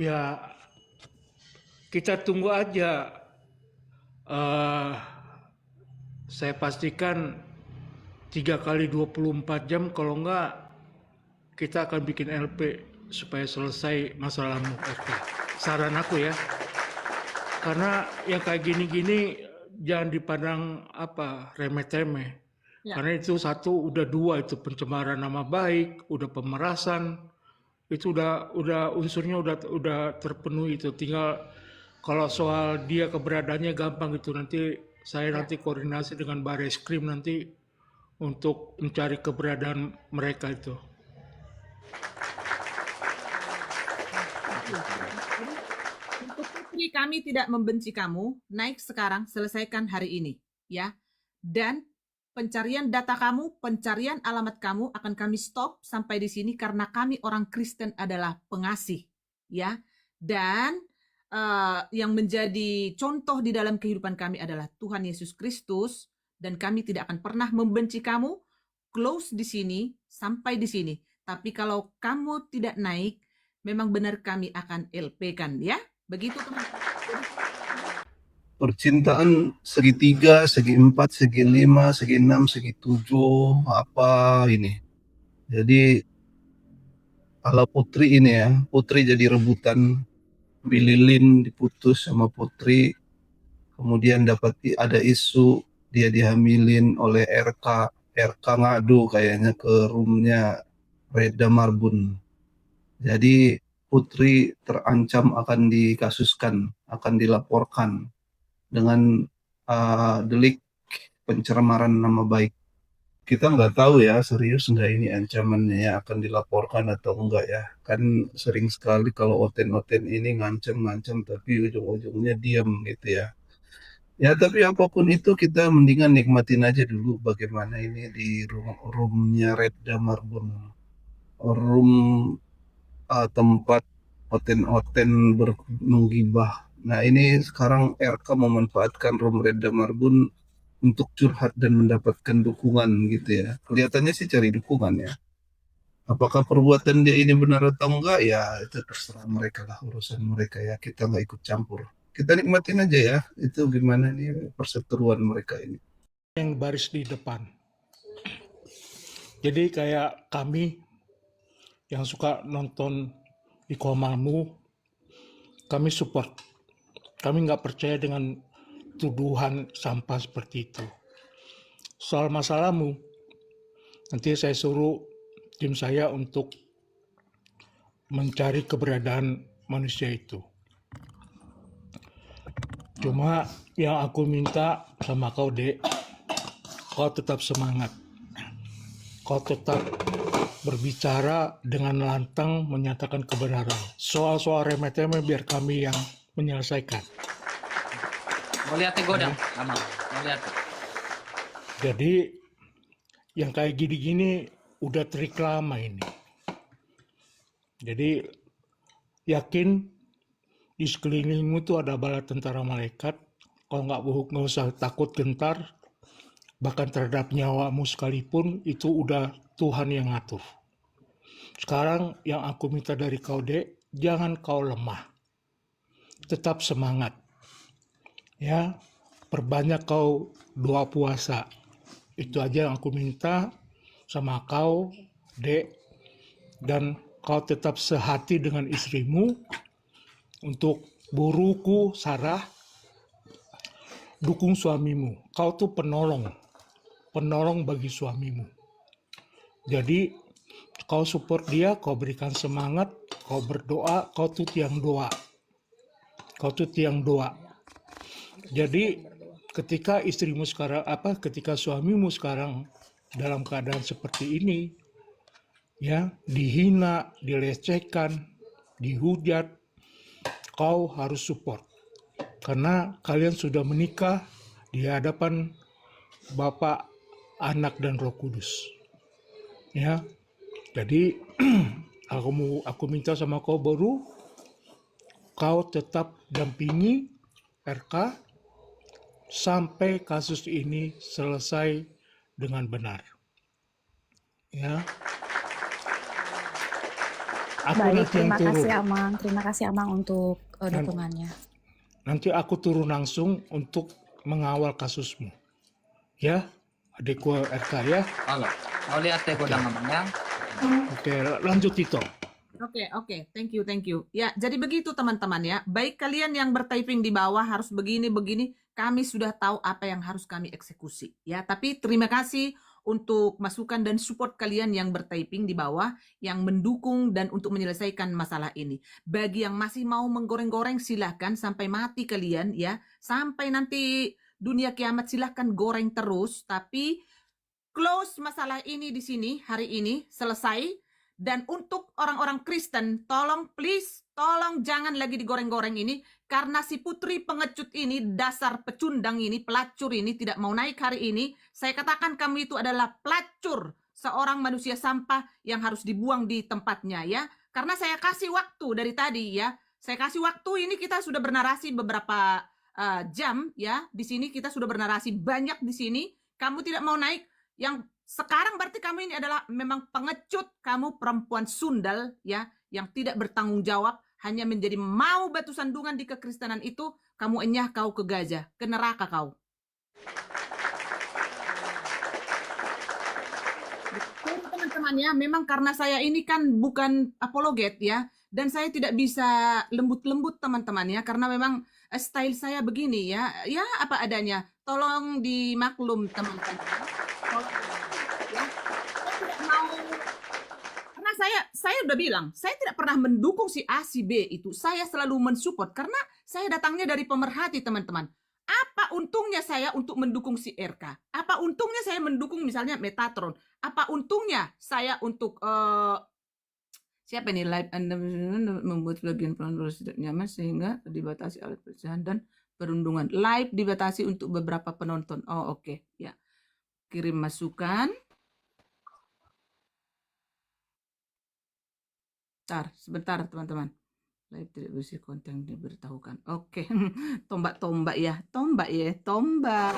Ya, kita tunggu aja. Eh, saya pastikan 3 kali 24 jam, kalau enggak kita akan bikin LP supaya selesai masalahmu, RK. Saran aku ya, karena yang kayak gini-gini jangan dipandang remeh-temeh. Ya, Karena itu satu, udah dua, itu pencemaran nama baik, udah pemerasan, itu udah unsurnya udah terpenuhi. Itu tinggal kalau soal dia keberadaannya gampang gitu, nanti saya ya. koordinasi dengan Bareskrim nanti untuk mencari keberadaan mereka itu. Betul. Jadi untuk Putri, kami tidak membenci kamu. Naik sekarang, selesaikan hari ini, ya. Dan pencarian data kamu, pencarian alamat kamu akan kami stop sampai di sini karena kami orang Kristen adalah pengasih, ya. Dan yang menjadi contoh di dalam kehidupan kami adalah Tuhan Yesus Kristus, dan kami tidak akan pernah membenci kamu. Close di sini sampai di sini. Tapi kalau kamu tidak naik, memang benar kami akan LP-kan, ya. Begitu teman-teman. Percintaan segitiga, segi empat, segi lima, segi enam, segi tujuh, apa ini? Jadi ala Putri ini ya, Putri jadi rebutan, Lilin diputus sama Putri, kemudian ada isu dia dihamilin oleh RK, RK ngadu kayaknya ke roomnya Reda Marbun. Jadi Putri terancam akan dikasuskan, akan dilaporkan dengan delik pencemaran nama baik. Kita nggak tahu ya serius nggak ini ancamannya akan dilaporkan atau enggak ya. Kan sering sekali kalau oten-oten ini ngancem-ngancem tapi ujung-ujungnya diam gitu ya. Ya tapi apapun itu kita mendingan nikmatin aja dulu bagaimana ini di roomnya Red Marbun. Room tempat oten-oten menggibah. Nah ini sekarang RK memanfaatkan room Red Marbun untuk curhat dan mendapatkan dukungan gitu ya. Kelihatannya sih cari dukungan ya. Apakah perbuatan dia ini benar atau enggak ya itu terserah mereka lah, urusan mereka ya. Kita nggak ikut campur. Kita nikmatin aja ya. Itu gimana nih perseteruan mereka ini. Yang baris di depan. Jadi kayak kami yang suka nonton di Komamu, kami support. Kami nggak percaya dengan tuduhan sampah seperti itu. Soal masalahmu, nanti saya suruh tim saya untuk mencari keberadaan manusia itu. Cuma yang aku minta sama kau, Dek, kau tetap semangat. Kau tetap berbicara dengan lantang menyatakan kebenaran. Soal-soal remeh-temeh biar kami yang menyelesaikan. Mau lihat nih godang, Amal. Mau lihat. Jadi yang kayak gini-gini udah trik lama ini. Jadi yakin di sekelilingmu itu ada bala tentara malaikat. Kalau nggak usah takut gentar, bahkan terhadap nyawamu sekalipun itu udah Tuhan yang ngatur. Sekarang yang aku minta dari kau, Dek, jangan kau lemah. Tetap semangat. Ya, perbanyak kau doa puasa. Itu aja yang aku minta sama kau, Dek. Dan kau tetap sehati dengan istrimu. Untuk buruku, Sarah, dukung suamimu. Kau tuh penolong bagi suamimu. Jadi kau support dia, kau berikan semangat, kau berdoa, kau tuh tiang doa. Jadi ketika ketika suamimu sekarang dalam keadaan seperti ini, ya, dihina, dilecehkan, dihujat, kau harus support. Karena kalian sudah menikah di hadapan Bapa, Anak, dan Roh Kudus. Ya, jadi aku minta sama kau baru, kau tetap dampingi RK sampai kasus ini selesai dengan benar. Ya. Aku Baik, nanti yang terima turun. kasih Amang. Terima kasih Amang untuk Nan- dukungannya. Nanti aku turun langsung untuk mengawal kasusmu. Ya, adikku RK ya. Halo. Mau lihat teh godang abang ya? Oke, lanjut Tito. Oke, thank you. Ya, jadi begitu teman-teman ya. Baik kalian yang bertyping di bawah harus begini, kami sudah tahu apa yang harus kami eksekusi. Ya, tapi terima kasih untuk masukan dan support kalian yang bertyping di bawah, yang mendukung dan untuk menyelesaikan masalah ini. Bagi yang masih mau menggoreng-goreng, silahkan sampai mati kalian ya. Sampai nanti dunia kiamat silahkan goreng terus, tapi close masalah ini di sini hari ini, selesai. Dan untuk orang-orang Kristen, tolong please, tolong jangan lagi digoreng-goreng ini, karena si putri pengecut ini, dasar pecundang ini, pelacur ini, tidak mau naik hari ini. Saya katakan kamu itu adalah pelacur, seorang manusia sampah yang harus dibuang di tempatnya ya. Karena saya kasih waktu dari tadi ya, saya kasih waktu ini kita sudah bernarasi beberapa jam ya. Di sini kita sudah bernarasi banyak di sini. Kamu tidak mau naik, yang sekarang berarti kamu ini adalah memang pengecut, kamu perempuan sundal ya, yang tidak bertanggung jawab, hanya menjadi mau batu sandungan di kekristenan itu, kamu enyah kau ke gajah, ke neraka kau. Jadi teman-teman ya, memang karena saya ini kan bukan apologet ya, dan saya tidak bisa lembut-lembut teman-teman ya, karena memang style saya begini ya, ya apa adanya. Tolong dimaklum teman-teman. Ya, saya tidak mau, karena saya udah bilang, saya tidak pernah mendukung si A, si B itu. Saya selalu mensupport karena saya datangnya dari pemerhati teman-teman. Apa untungnya saya untuk mendukung si RK? Apa untungnya saya mendukung misalnya Metatron? Apa untungnya saya untuk siapa ini live Anda membuat bagian pelan tidak nyaman sehingga dibatasi alat pecahan dan perundungan. Live dibatasi untuk beberapa penonton. Oh oke. Ya. Kirim masukan. Sebentar teman-teman. Live tidak berisi konten diberitahukan. Oke. Tombak ya. Tombak.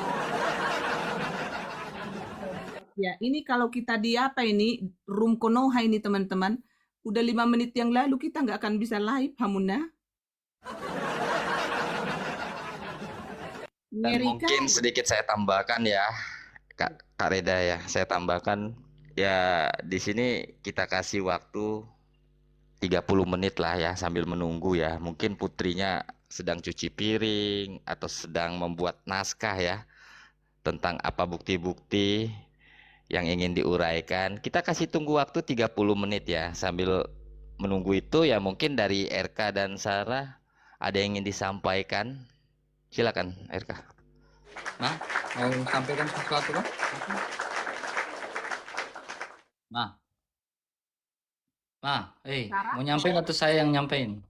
Ya, ini kalau kita di apa ini, room Konoha ini teman-teman. Udah 5 menit yang lalu kita nggak akan bisa live, Hamuna. Dan mungkin sedikit saya tambahkan ya, Kak Reda ya, saya tambahkan ya di sini kita kasih waktu 30 menit lah ya sambil menunggu ya. Mungkin putrinya sedang cuci piring atau sedang membuat naskah ya tentang apa bukti-bukti yang ingin diuraikan. Kita kasih tunggu waktu 30 menit ya. Sambil menunggu itu ya mungkin dari RK dan Sarah ada yang ingin disampaikan. Silakan RK. Nah, mau sampaikan sesuatu kan? Mau nyampein atau saya yang nyampein?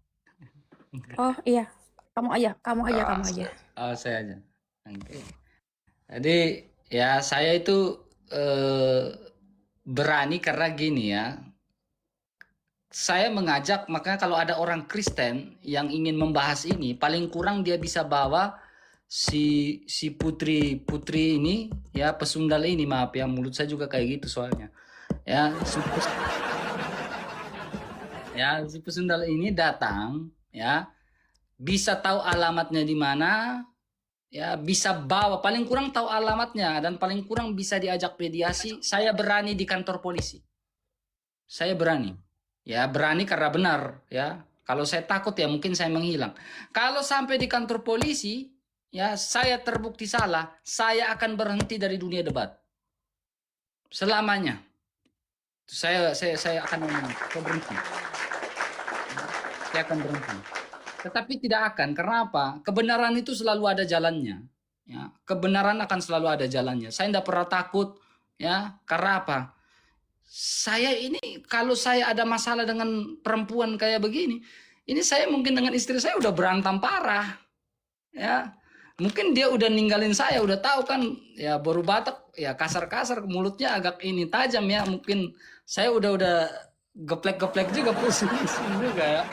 Oh iya, kamu aja. Oh, saya aja. Oke. Jadi ya saya itu berani karena gini ya. Saya mengajak, makanya kalau ada orang Kristen yang ingin membahas ini, paling kurang dia bisa bawa si putri ini ya, pesundal ini, maaf ya, mulut saya juga kayak gitu soalnya. Ya, si pesundal ini datang ya, bisa tahu alamatnya di mana, ya bisa bawa, paling kurang tahu alamatnya dan paling kurang bisa diajak mediasi. Saya berani di kantor polisi. Saya berani. Ya, berani karena benar ya. Kalau saya takut ya mungkin saya menghilang. Kalau sampai di kantor polisi ya, saya terbukti salah, saya akan berhenti dari dunia debat. Selamanya. Saya akan berhenti. Saya akan berhenti. Tetapi tidak akan. Karena apa? Kebenaran itu selalu ada jalannya. Ya, kebenaran akan selalu ada jalannya. Saya tidak pernah takut. Ya, karena apa? Saya ini kalau saya ada masalah dengan perempuan kayak begini, ini saya mungkin dengan istri saya udah berantem parah. Ya, mungkin dia udah ninggalin saya, udah tahu kan? Ya baru Batak, ya kasar-kasar, mulutnya agak ini tajam ya. Mungkin saya udah geplek-geplek juga, pusing juga ya.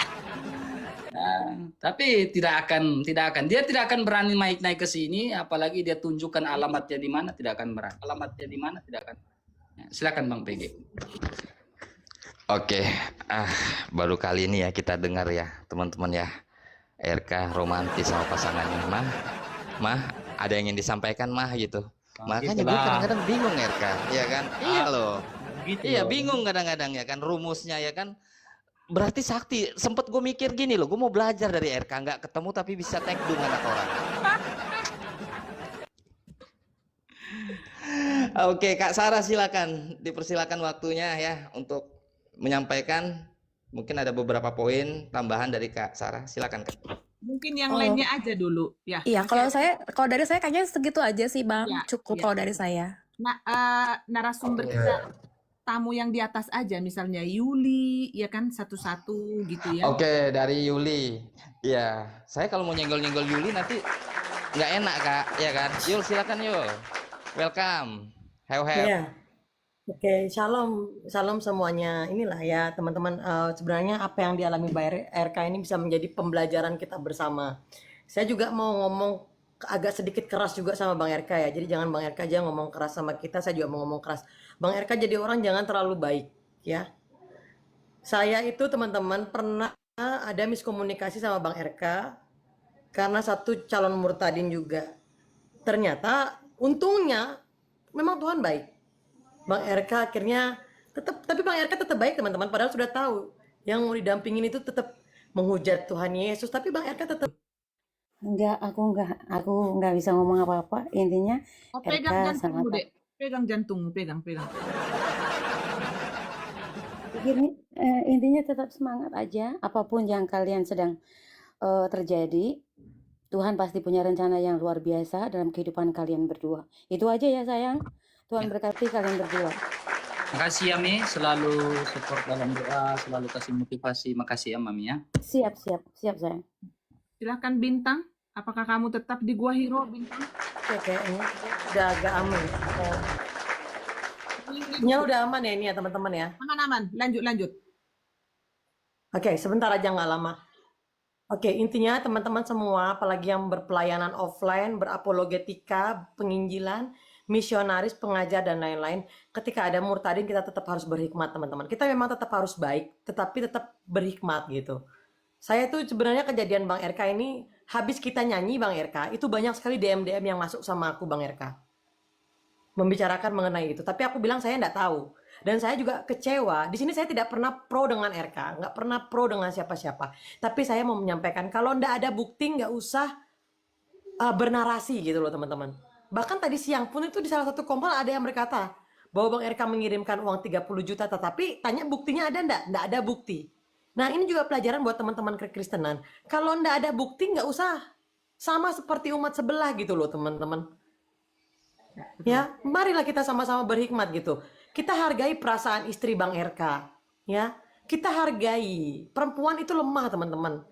Tapi tidak akan dia tidak akan berani naik ke sini, apalagi dia tunjukkan alamatnya di mana, tidak akan berani. Ya, silakan Bang PG. Oke, ah baru kali ini ya kita dengar ya teman-teman ya. RK romantis sama pasangannya. Mah, ada yang ingin disampaikan mah gitu. Makanya gue Gitulah. kadang-kadang bingung RK, ya kan? Iya loh. Gitu Iya loh. bingung kadang-kadang ya kan rumusnya ya kan. Berarti sakti. Sempet gue mikir gini loh, gue mau belajar dari RK, nggak ketemu tapi bisa tekdung anak orang. Oke, Kak Sarah silakan, dipersilakan waktunya ya untuk menyampaikan. Mungkin ada beberapa poin tambahan dari Kak Sarah, silakan Kak. Mungkin yang Oh. lainnya aja dulu ya. Iya, Masih kalau dari saya kayaknya segitu aja sih, Bang. Ya, Cukup ya. kalau dari saya. Nah, narasumber kita tamu yang di atas aja, misalnya Yuli, ya kan satu-satu gitu ya. Oke, dari Yuli. Ya, saya kalau mau nyenggol-nyenggol Yuli nanti nggak enak Kak, ya kan? Yul silakan Yul. Welcome. Have. Iya. Oke, shalom semuanya. Inilah ya teman-teman, sebenarnya apa yang dialami Mbak RK ini bisa menjadi pembelajaran kita bersama. Saya juga mau ngomong agak sedikit keras juga sama Bang RK ya. Jadi jangan Bang RK aja ngomong keras sama kita, saya juga mau ngomong keras. Bang RK jadi orang jangan terlalu baik ya. Saya itu teman-teman pernah ada miskomunikasi sama Bang RK karena satu calon murtadin juga. Ternyata untungnya memang Tuhan baik. Bang RK akhirnya tapi Bang RK tetap baik teman-teman, padahal sudah tahu yang mau didampingin itu tetap menghujat Tuhan Yesus, tapi Bang RK tetap Aku nggak bisa ngomong apa-apa. Intinya Oh, RK pegang jantungmu, sangat Dek. Pegang jantungmu, pegang. intinya tetap semangat aja. Apapun yang kalian sedang terjadi, Tuhan pasti punya rencana yang luar biasa dalam kehidupan kalian berdua. Itu aja ya sayang. Tuhan berkati kalian berdua. Makasih ya Mi, selalu support dalam doa, selalu kasih motivasi. Makasih ya Mami ya. Siap sayang. Silakan Bintang. Apakah kamu tetap di Gua Hiro, Bintang? kayaknya udah agak aman. Ya udah aman ya ini ya teman-teman ya. Aman. Lanjut. Oke, sebentar aja nggak lama. Oke, intinya teman-teman semua, apalagi yang berpelayanan offline, berapologetika, penginjilan, misionaris, pengajar, dan lain-lain, ketika ada murtadin kita tetap harus berhikmat teman-teman. Kita memang tetap harus baik, tetapi tetap berhikmat gitu. Saya tuh sebenarnya kejadian Bang RK ini, habis kita nyanyi Bang RK, itu banyak sekali DM yang masuk sama aku Bang RK. Membicarakan mengenai itu, tapi aku bilang saya nggak tahu. Dan saya juga kecewa. Di sini saya tidak pernah pro dengan RK, nggak pernah pro dengan siapa-siapa. Tapi saya mau menyampaikan kalau nggak ada bukti nggak usah bernarasi gitu loh teman-teman. Bahkan tadi siang pun itu di salah satu kompal ada yang berkata bahwa Bang RK mengirimkan uang 30 juta, tetapi tanya buktinya ada nggak? Nggak ada bukti. Nah ini juga pelajaran buat teman-teman kekristenan. Kalau nggak ada bukti nggak usah sama seperti umat sebelah gitu loh teman-teman. Ya, marilah kita sama-sama berhikmat gitu. Kita hargai perasaan istri Bang RK, ya. Kita hargai. Perempuan itu lemah, teman-teman.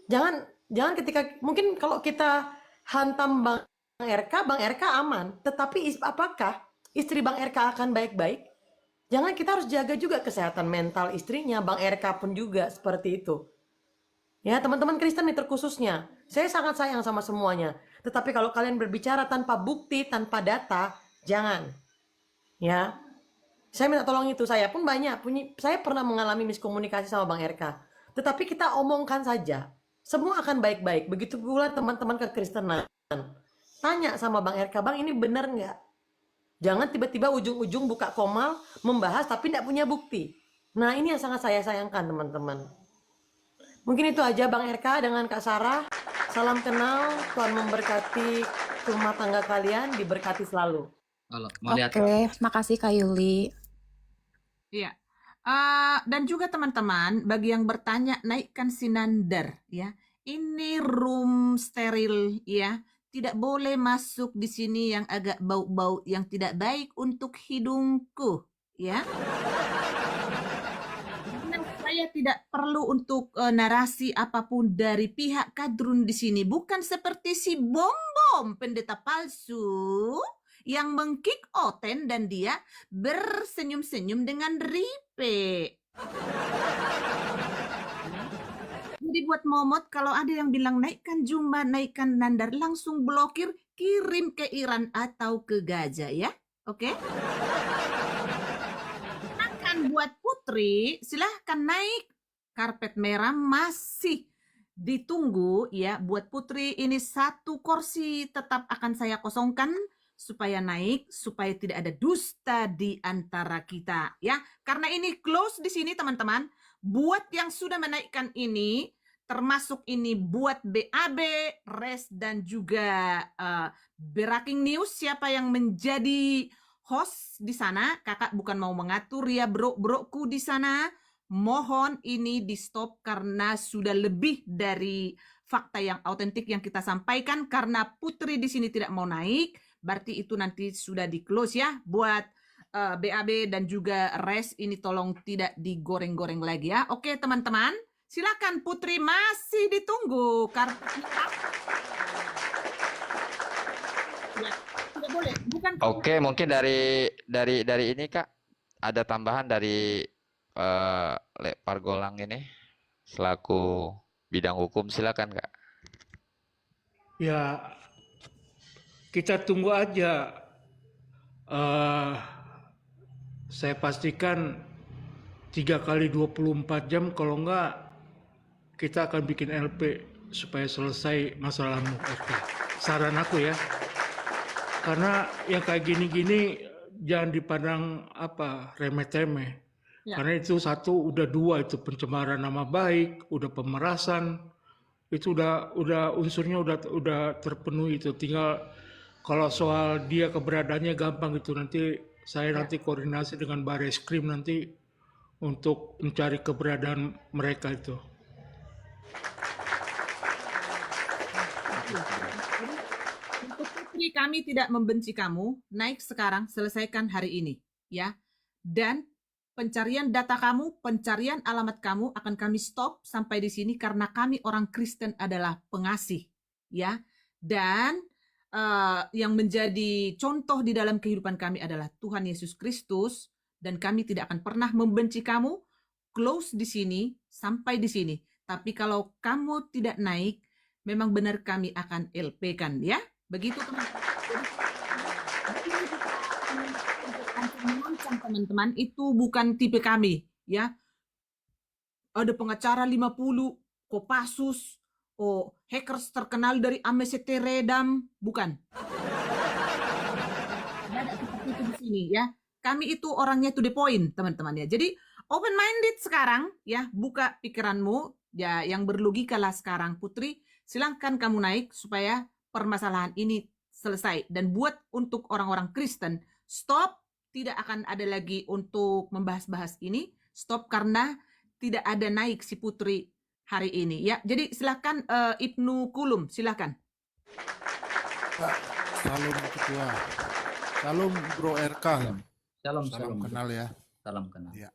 Jangan ketika mungkin kalau kita hantam Bang RK aman. Tetapi apakah istri Bang RK akan baik-baik? Jangan, kita harus jaga juga kesehatan mental istrinya, Bang RK pun juga seperti itu. Ya, teman-teman Kristen nih terkhususnya. Saya sangat sayang sama semuanya. Tetapi kalau kalian berbicara tanpa bukti, tanpa data, jangan. Ya. Saya minta tolong itu. Saya pun saya pernah mengalami miskomunikasi sama Bang RK. Tetapi kita omongkan saja. Semua akan baik-baik. Begitu pula teman-teman kekristenan. Tanya sama Bang RK, Bang ini benar nggak? Jangan tiba-tiba ujung-ujung buka komal, membahas tapi tidak punya bukti. Nah ini yang sangat saya sayangkan teman-teman. Mungkin itu aja Bang RK dengan Kak Sarah. Salam kenal, Tuhan memberkati rumah tangga kalian, diberkati selalu. Kalau mau lihat Oke, makasih Kak Yuli. Iya. Dan juga teman-teman, bagi yang bertanya, naikkan sinandar ya. Ini room steril ya. Tidak boleh masuk di sini yang agak bau-bau, yang tidak baik untuk hidungku ya. Saya tidak perlu untuk narasi apapun dari pihak kadrun di sini. Bukan seperti si Bom pendeta palsu yang mengkick Oten dan dia bersenyum-senyum dengan Ripe. Jadi buat Momot, kalau ada yang bilang naikkan Jumba, naikkan Nandar, langsung blokir, kirim ke Iran atau ke Gaza ya. Oke? Akan buat putus Putri, silahkan naik. Karpet merah masih ditunggu ya. Buat Putri ini 1 kursi tetap akan saya kosongkan supaya naik, supaya tidak ada dusta di antara kita ya. Karena ini close di sini teman-teman. Buat yang sudah menaikkan ini, termasuk ini buat BAB, Res dan juga Breaking News, siapa yang menjadi host di sana. Kakak bukan mau mengatur ya bro-broku di sana. Mohon ini di stop karena sudah lebih dari fakta yang autentik yang kita sampaikan. Karena Putri di sini tidak mau naik, berarti itu nanti sudah di close ya. Buat BAB dan juga Res ini tolong tidak digoreng-goreng lagi ya. Oke teman-teman, silakan Putri masih ditunggu. Ya, tidak boleh. Bukan Oke, mungkin dari ini Kak ada tambahan dari Pak Golang ini selaku bidang hukum, silakan Kak. Ya, kita tunggu aja. Saya pastikan 3 kali 24 jam, kalau enggak kita akan bikin LP supaya selesai masalahmu. Oke. Saran aku ya. Karena yang kayak gini-gini jangan dipandang remeh-temeh. Ya. Karena itu 1, udah 2 itu pencemaran nama baik, udah pemerasan. Itu udah unsurnya udah terpenuhi itu. Tinggal kalau soal dia keberadaannya gampang gitu, nanti saya nanti koordinasi dengan Bareskrim nanti untuk mencari keberadaan mereka itu. Untuk Putri, kami tidak membenci kamu. Naik sekarang, selesaikan hari ini ya. Dan pencarian data kamu, pencarian alamat kamu akan kami stop sampai di sini karena kami orang Kristen adalah pengasih ya. Dan yang menjadi contoh di dalam kehidupan kami adalah Tuhan Yesus Kristus, dan kami tidak akan pernah membenci kamu. Close di sini sampai di sini. Tapi kalau kamu tidak naik, memang benar kami akan LP-kan ya. Begitu teman-teman, itu bukan tipe kami ya. Ada pengacara 50, Kopassus, hackers terkenal dari Amseterdam, bukan. Ada seperti itu di sini ya. Kami itu orangnya to the point, teman-teman ya. Jadi open minded sekarang ya, buka pikiranmu ya, yang berlogikalah sekarang. Putri, silahkan kamu naik supaya permasalahan ini selesai. Dan buat untuk orang-orang Kristen, stop, tidak akan ada lagi untuk membahas-bahas ini. Stop karena tidak ada naik si Putri hari ini ya. Jadi silakan Ibnu Kulum, silakan. Salam Ketua. Salam Bro RK. Salam kenal ya. Salam kenal. Ya.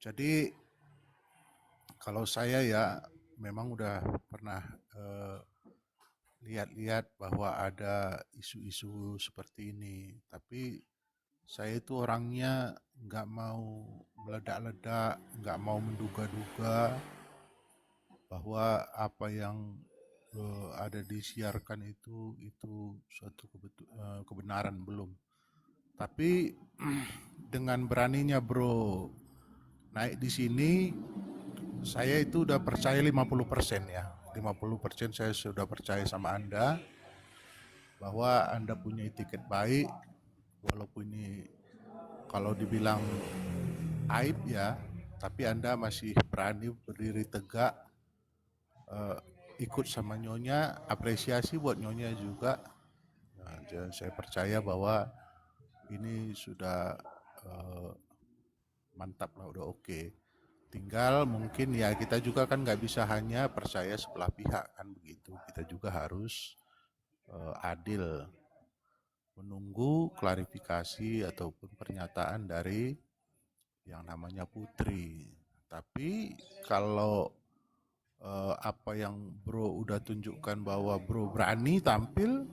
Jadi kalau saya ya memang udah pernah lihat-lihat bahwa ada isu-isu seperti ini, tapi saya itu orangnya nggak mau meledak-ledak, nggak mau menduga-duga bahwa apa yang ada disiarkan itu suatu kebenaran, belum. Tapi dengan beraninya Bro naik di sini, saya itu udah percaya 50% ya. 50% saya sudah percaya sama Anda bahwa Anda punya etiket baik, walaupun ini kalau dibilang aib ya, tapi Anda masih berani berdiri tegak, ikut sama Nyonya, apresiasi buat Nyonya juga. Nah, saya percaya bahwa ini sudah mantap lah, udah oke. Tinggal mungkin ya kita juga kan nggak bisa hanya percaya sebelah pihak kan begitu. Kita juga harus adil, menunggu klarifikasi ataupun pernyataan dari yang namanya Putri. Tapi kalau apa yang Bro udah tunjukkan bahwa Bro berani tampil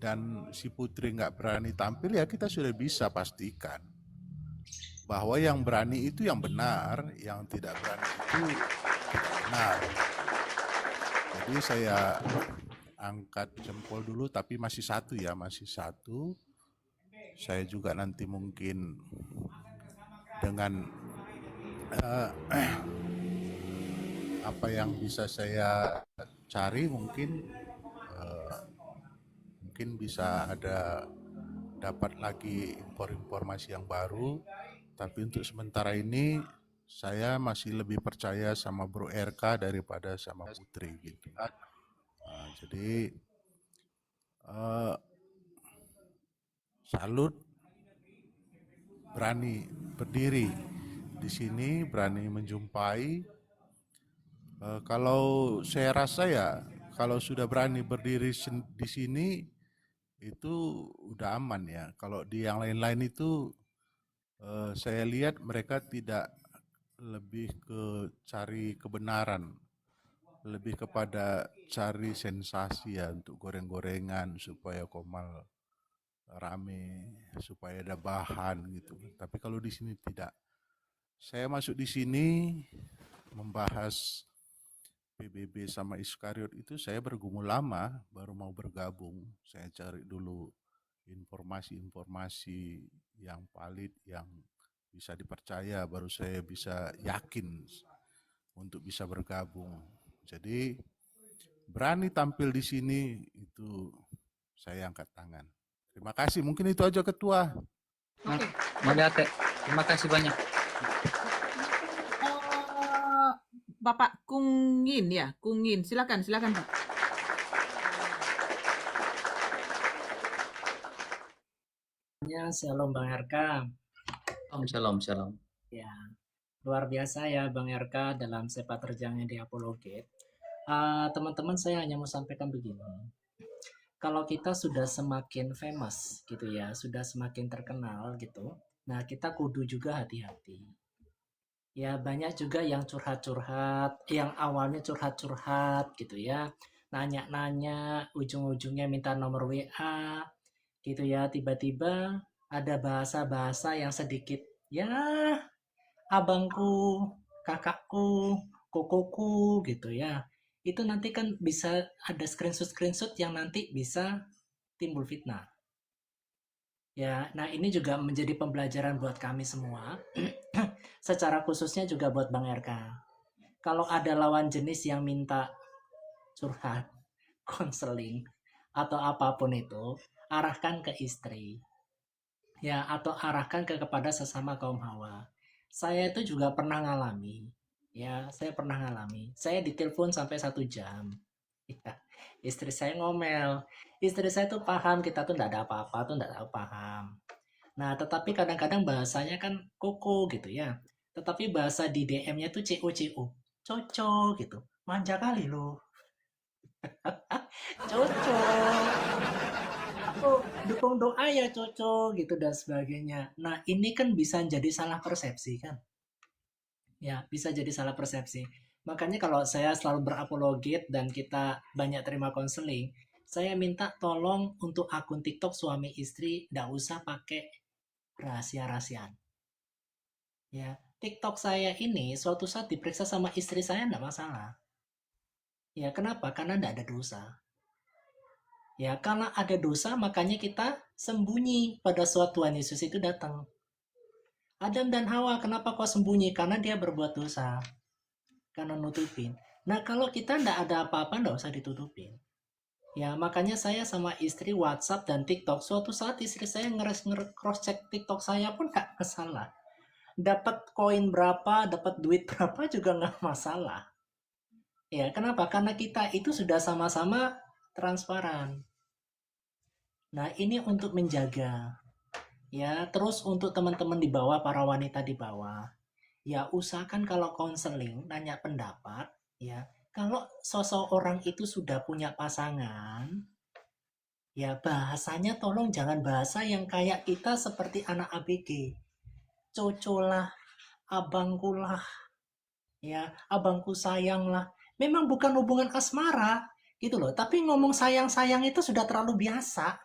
dan si Putri nggak berani tampil, ya kita sudah bisa pastikan bahwa yang berani itu yang benar, yang tidak berani itu tidak benar. Jadi saya angkat jempol dulu, tapi masih satu ya, masih satu. Saya juga nanti mungkin dengan apa yang bisa saya cari mungkin bisa ada dapat lagi informasi yang baru, tapi untuk sementara ini saya masih lebih percaya sama Bro RK daripada sama Putri gitu. Jadi salut berani berdiri di sini, berani menjumpai. Kalau saya rasa ya, kalau sudah berani berdiri di sini itu udah aman ya. Kalau di yang lain-lain itu saya lihat mereka tidak lebih ke cari kebenaran, lebih kepada cari sensasi ya, untuk goreng-gorengan supaya Komal rame, supaya ada bahan gitu. Tapi kalau di sini tidak. Saya masuk di sini membahas PBB sama Iskariot itu saya bergumul lama, baru mau bergabung. Saya cari dulu informasi-informasi yang valid, yang bisa dipercaya, baru saya bisa yakin untuk bisa bergabung. Jadi berani tampil di sini itu saya angkat tangan. Terima kasih, mungkin itu aja Ketua. Oke. Maliate, terima kasih banyak. Bapak Kungin ya, Kungin. Silakan Pak. Shalom Bang RK. Shalom. Ya, luar biasa ya Bang RK dalam sepak terjangnya di Apologet. Teman-teman, saya hanya mau sampaikan begini. Kalau kita sudah semakin famous gitu ya, sudah semakin terkenal gitu, nah kita kudu juga hati-hati. Ya, banyak juga yang curhat-curhat, yang awalnya curhat-curhat gitu ya, nanya-nanya, ujung-ujungnya minta nomor WA gitu ya, tiba-tiba ada bahasa-bahasa yang sedikit ya abangku, kakakku, kokoku gitu ya. Itu nanti kan bisa ada screenshot yang nanti bisa timbul fitnah. Ya, nah ini juga menjadi pembelajaran buat kami semua. Secara khususnya juga buat Bang RK. Kalau ada lawan jenis yang minta curhat, konseling, atau apapun itu, arahkan ke istri. Ya, atau arahkan kepada sesama kaum hawa. Saya itu juga pernah ngalami. Ya, saya pernah ngalami. Saya ditelepon sampai 1 jam. Ya, istri saya ngomel. Istri saya tuh paham kita tuh enggak ada apa-apa, tuh enggak tahu paham. Nah, tetapi kadang-kadang bahasanya kan koko gitu ya. Tetapi bahasa di DM-nya tuh CO. Coco gitu. Manja kali lo. Coco. Aku dukung doa ya Coco gitu dan sebagainya. Nah, ini kan bisa jadi salah persepsi kan. Ya, bisa jadi salah persepsi. Makanya kalau saya selalu berapologet dan kita banyak terima konseling, saya minta tolong untuk akun TikTok suami istri nggak usah pakai rahasia-rahasiaan. Ya, TikTok saya ini suatu saat diperiksa sama istri saya nggak masalah. Ya, kenapa? Karena nggak ada dosa. Ya, karena ada dosa makanya kita sembunyi pada suatu Tuhan Yesus itu datang. Adam dan Hawa, kenapa kau sembunyi? Karena dia berbuat dosa. Karena nutupin. Nah, kalau kita nggak ada apa-apa, nggak usah ditutupin. Ya, makanya saya sama istri WhatsApp dan TikTok. Suatu saat istri saya cross-check TikTok saya pun nggak masalah. Dapat koin berapa, dapat duit berapa juga nggak masalah. Ya, kenapa? Karena kita itu sudah sama-sama transparan. Nah, ini untuk menjaga. Ya, terus untuk teman-teman di bawah, para wanita di bawah. Ya, usahakan kalau konseling, nanya pendapat, ya. Kalau sosok orang itu sudah punya pasangan, ya bahasanya tolong jangan bahasa yang kayak kita seperti anak ABG. Coco lah, abangku lah, ya, abangku sayang lah. Memang bukan hubungan asmara, gitu loh. Tapi ngomong sayang-sayang itu sudah terlalu biasa.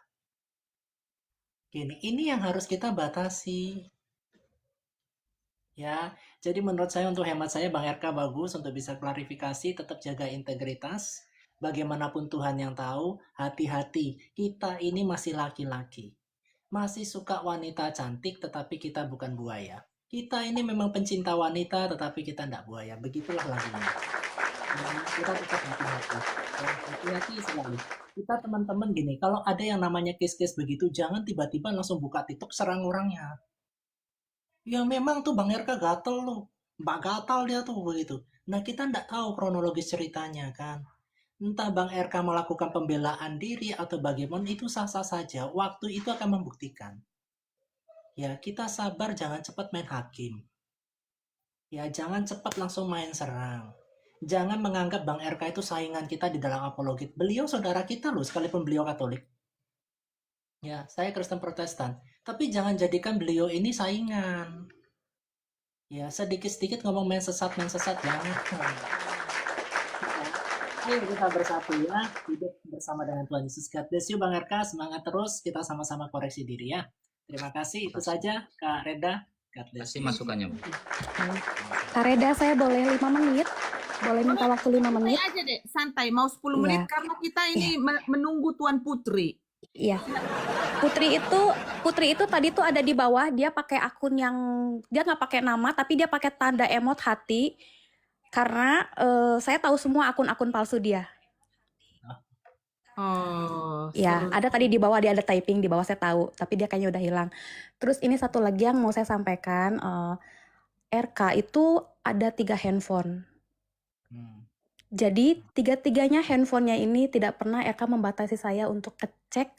Gini, ini yang harus kita batasi. Ya, jadi menurut saya untuk hemat saya Bang RK bagus untuk bisa klarifikasi, tetap jaga integritas. Bagaimanapun Tuhan yang tahu, hati-hati. Kita ini masih laki-laki. Masih suka wanita cantik, tetapi kita bukan buaya. Kita ini memang pencinta wanita, tetapi kita tidak buaya. Begitulah lagunya. Kita tetap hati-hati. Ya, hati-hati selalu. Kita teman-teman gini, kalau ada yang namanya case-case begitu, jangan tiba-tiba langsung buka TikTok serang orangnya. Ya memang tuh Bang RK gatel loh. Mbak gatal dia tuh begitu. Nah kita nggak tahu kronologis ceritanya kan. Entah Bang RK melakukan pembelaan diri atau bagaimana itu sah-sah saja. Waktu itu akan membuktikan. Ya kita sabar, jangan cepat main hakim. Ya jangan cepat langsung main serang. Jangan menganggap Bang RK itu saingan kita di dalam apologet. Beliau saudara kita loh, sekalipun beliau Katolik. Ya, saya Kristen Protestan. Tapi jangan jadikan beliau ini saingan. Ya, sedikit-sedikit ngomong main sesat, jangan. Ya, ayo kita bersatu ya, hidup bersama dengan Tuhan Yesus. God bless you Bang RK, semangat terus, kita sama-sama koreksi diri ya. Terima kasih, itu saja Kak Reda. God bless Kasih you. masukannya, Bu. Kak Reda, saya boleh 5 menit? Boleh minta waktu 5 Santai menit? aja deh, santai. Mau 10 menit Iya. karena kita ini menunggu Tuan Putri. Iya. Putri itu tadi tuh ada di bawah, dia pakai akun yang dia nggak pakai nama tapi dia pakai tanda emot hati karena saya tahu semua akun-akun palsu dia. Oh, Ya, ada tadi di bawah dia ada typing di bawah saya tahu, tapi dia kayaknya udah hilang. Terus ini satu lagi yang mau saya sampaikan, RK itu ada 3 handphone. Jadi tiga-tiganya handphonenya ini tidak pernah RK membatasi saya untuk ngecek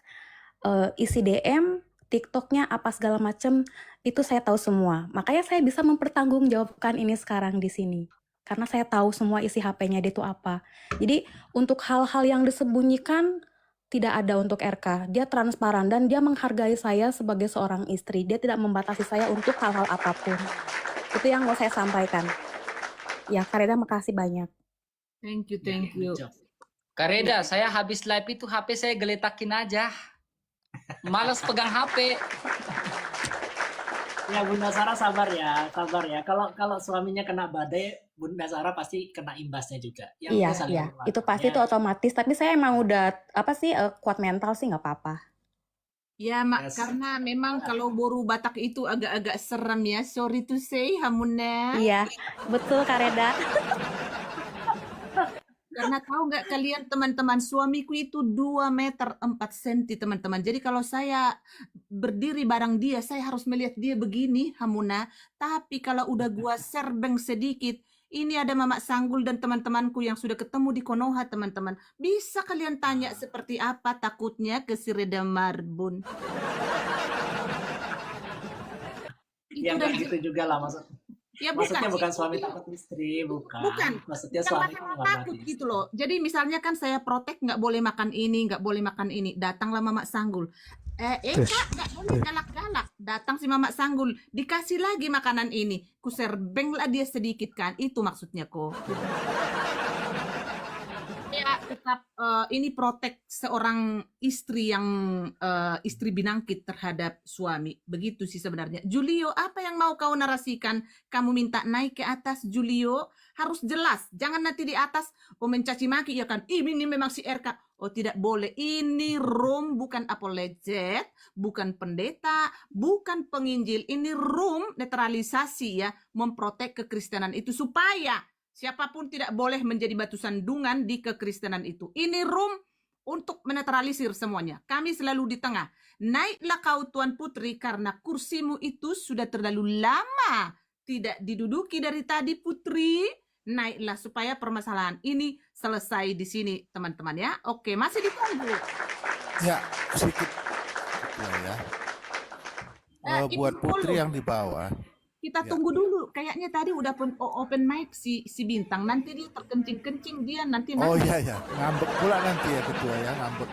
isi DM, TikToknya apa segala macem, itu saya tahu semua. Makanya saya bisa mempertanggungjawabkan ini sekarang di sini. Karena saya tahu semua isi HP-nya dia itu apa. Jadi untuk hal-hal yang disembunyikan tidak ada untuk RK. Dia transparan dan dia menghargai saya sebagai seorang istri. Dia tidak membatasi saya untuk hal-hal apapun. Itu yang mau saya sampaikan. Ya, Kareda makasih banyak. thank you, thank you. Good job. Kak Reda, saya habis live itu HP saya geletakin aja. Males pegang HP. Ya Bunda Sarah sabar ya. Kalau suaminya kena badai, Bunda Sarah pasti kena imbasnya juga. Yang Iya, penting saling iya. menguatkan, Itu pasti ya. itu otomatis. Tapi saya emang udah kuat mental sih nggak apa-apa. Ya, Mak, Yes. karena memang kalau boru Batak itu agak-agak serem ya. Sorry to say, Hamuna. Iya, betul Kareda. Karena tahu nggak kalian teman-teman, suamiku itu 2 meter 4 senti teman-teman. Jadi kalau saya berdiri bareng dia, saya harus melihat dia begini, Hamuna. Tapi kalau udah gua serbeng sedikit, ini ada Mamak Sanggul dan teman-temanku yang sudah ketemu di Konoha, teman-teman. Bisa kalian tanya seperti apa takutnya ke si Reda Marbun. Ya Itu nggak dan gitu juga lah ya maksudnya bukan itu suami dia. takut istri, bukan. Bukan Maksudnya bukan suami masalah menghormati takut istri. gitu loh. Jadi misalnya kan saya protek nggak boleh makan ini, nggak boleh makan ini. Datanglah Mamak Sanggul. Kak, nggak boleh galak-galak. Datang si Mamak Sanggul, dikasih lagi makanan ini. Kuserbeng lah dia sedikit kan. Itu maksudnya kok. Ya tetap ini protek seorang istri yang istri binangkit terhadap suami. Begitu sih sebenarnya. Julio, apa yang mau kau narasikan? Kamu minta naik ke atas, Julio. Harus jelas. Jangan nanti di atas mencaci maki ya kan. Ini memang si RK. Oh tidak boleh. Ini room bukan apologet, bukan pendeta, bukan penginjil. Ini room netralisasi ya, memprotek kekristenan itu supaya siapapun tidak boleh menjadi batu sandungan di kekristenan itu. Ini room untuk menetralisir semuanya. Kami selalu di tengah. Naiklah kau Tuan Putri karena kursimu itu sudah terlalu lama tidak diduduki dari tadi Putri. Naiklah supaya permasalahan ini selesai di sini teman-teman ya. Oke, masih ditunggu. Ya, sedikit ya. Buat Putri yang di bawah. Kita Ya. tunggu dulu. Kayaknya tadi udah open mic si Bintang. Nanti dia terkencing-kencing dia nanti. Oh iya ya, ngambek pula nanti ya ketua ya, ngambek.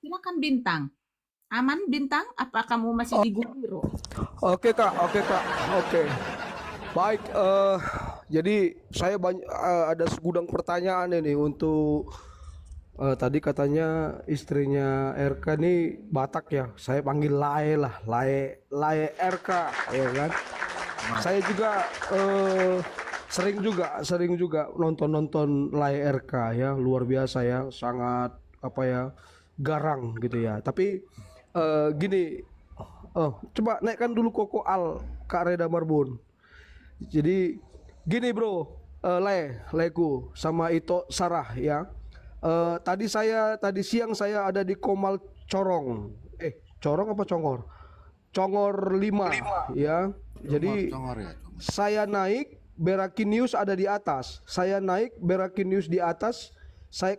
Silakan Bintang. Aman Bintang? Apa kamu masih di Gubiro? Oke Kak, oke. Baik, jadi saya ada segudang pertanyaan ini untuk tadi katanya istrinya RK nih Batak ya. Saya panggil Lae lah, Lae RK ya kan. Saya juga sering juga nonton Lae RK ya, luar biasa ya, sangat garang gitu ya. Tapi gini, Coba naikkan dulu Koko Al, Kak Reda Marbun. Jadi gini bro, Leku sama Ito Sarah ya. Tadi siang saya ada di Komal Corong. Corong apa Congor? Congor 5 ya. Jadi saya naik, Berakin News ada di atas. Saya naik, Berakin News di atas.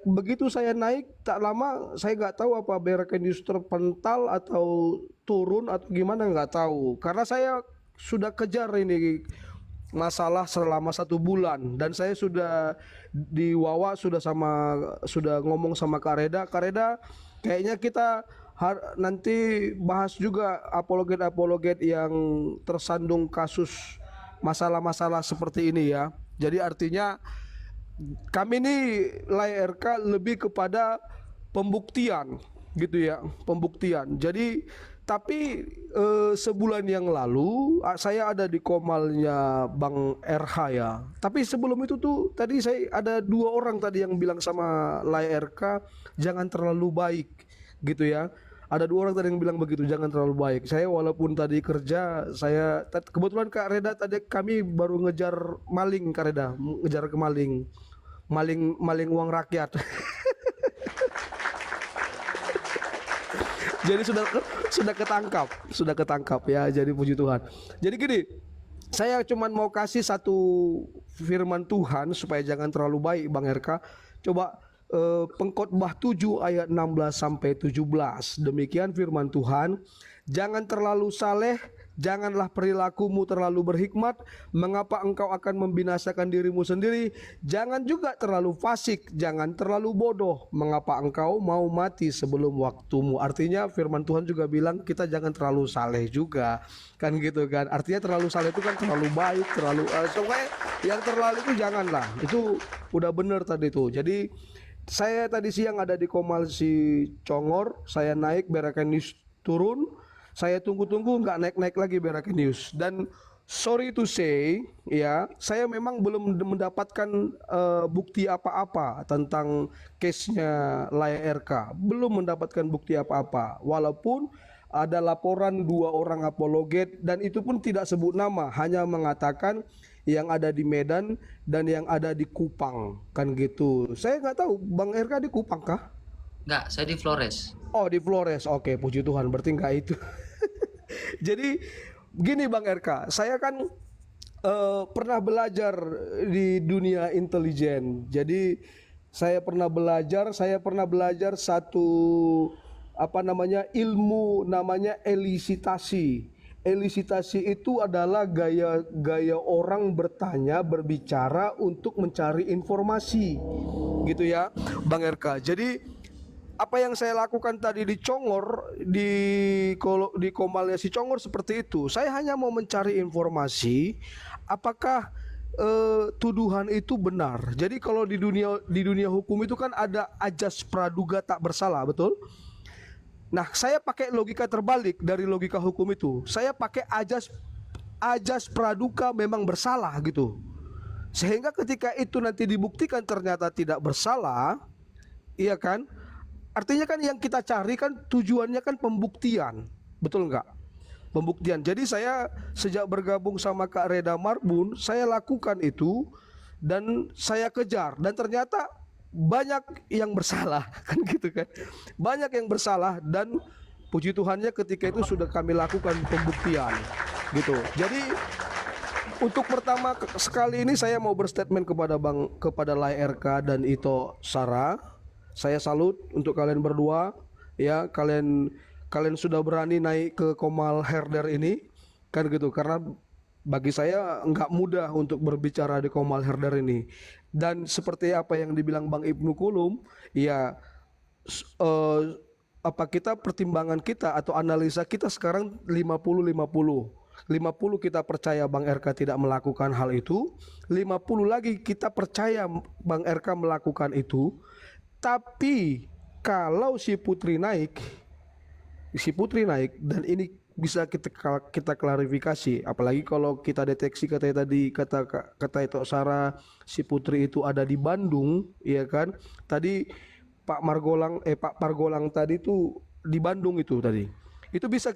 Begitu saya naik, tak lama saya nggak tahu apa Berakin News terpental atau turun atau gimana, nggak tahu. Karena saya sudah kejar ini masalah selama 1 bulan, dan saya sudah di Wawa sudah ngomong sama Kak Reda, kayaknya kita nanti bahas juga apologet yang tersandung kasus masalah-masalah seperti ini ya. Jadi artinya kami ini Layar RK lebih kepada pembuktian gitu ya, pembuktian. Jadi tapi sebulan yang lalu saya ada di Komalnya Bang RH ya. Tapi sebelum itu tuh tadi saya ada 2 orang tadi yang bilang sama Layar RK jangan terlalu baik gitu ya. Ada 2 orang tadi yang bilang begitu, jangan terlalu baik. Saya walaupun tadi kerja, kebetulan Kak Reda tadi kami baru ngejar maling, Kak Reda, ngejar ke maling uang rakyat. Jadi sudah ketangkap ya. Jadi puji Tuhan. Jadi gini, saya cuman mau kasih satu firman Tuhan supaya jangan terlalu baik Bang RK. Coba Pengkhotbah 7 ayat 16 sampai 17. Demikian firman Tuhan. Jangan terlalu saleh, janganlah perilakumu terlalu berhikmat, mengapa engkau akan membinasakan dirimu sendiri? Jangan juga terlalu fasik, jangan terlalu bodoh, mengapa engkau mau mati sebelum waktumu? Artinya firman Tuhan juga bilang kita jangan terlalu saleh juga, kan gitu kan? Artinya terlalu saleh itu kan terlalu baik, terlalu pokoknya yang terlalu itu janganlah. Itu udah bener tadi tuh. Jadi saya tadi siang ada di Komal si Congor, saya naik, Berakin News turun. Saya tunggu-tunggu nggak naik-naik lagi Berakin News. Dan sorry to say ya, saya memang belum mendapatkan bukti apa-apa tentang case-nya Layar RK. Belum mendapatkan bukti apa-apa. Walaupun ada laporan 2 orang apologet dan itu pun tidak sebut nama, hanya mengatakan yang ada di Medan dan yang ada di Kupang, kan gitu. Saya nggak tahu Bang RK di Kupang kah? Enggak, saya di Flores. Oh di Flores, oke puji Tuhan, berarti nggak itu. Jadi gini Bang RK, saya kan pernah belajar di dunia intelijen. Jadi saya pernah belajar satu ilmu namanya elisitasi. Elisitasi itu adalah gaya orang berbicara untuk mencari informasi, gitu ya, Bang RK. Jadi apa yang saya lakukan tadi di Congor, di Komalnya si Congor seperti itu. Saya hanya mau mencari informasi apakah tuduhan itu benar. Jadi kalau di dunia hukum itu kan ada ajas praduga tak bersalah, betul? Nah, saya pakai logika terbalik dari logika hukum itu. Saya pakai ajas praduga memang bersalah gitu. Sehingga ketika itu nanti dibuktikan ternyata tidak bersalah, iya kan? Artinya kan yang kita cari kan tujuannya kan pembuktian, betul nggak? Pembuktian. Jadi saya sejak bergabung sama Kak Reda Marbun, saya lakukan itu dan saya kejar dan ternyata banyak yang bersalah, kan gitu kan? Banyak yang bersalah dan puji Tuhannya ketika itu sudah kami lakukan pembuktian, gitu. Jadi untuk pertama sekali ini saya mau berstatement kepada Layar RK dan Ito Sarah. Saya salut untuk kalian berdua ya, kalian sudah berani naik ke Komal Herder ini, kan gitu, karena bagi saya nggak mudah untuk berbicara di Komal Herder ini. Dan seperti apa yang dibilang Bang Ibnu Kulum, ya pertimbangan kita atau analisa kita sekarang 50-50. 50 kita percaya Bang RK tidak melakukan hal itu, 50 lagi kita percaya Bang RK melakukan itu. Tapi kalau si Putri naik dan ini bisa kita klarifikasi, apalagi kalau kita deteksi kata itu Sarah si Putri itu ada di Bandung, ya kan? Tadi Pak Pargolang tadi tuh di Bandung itu tadi. Itu bisa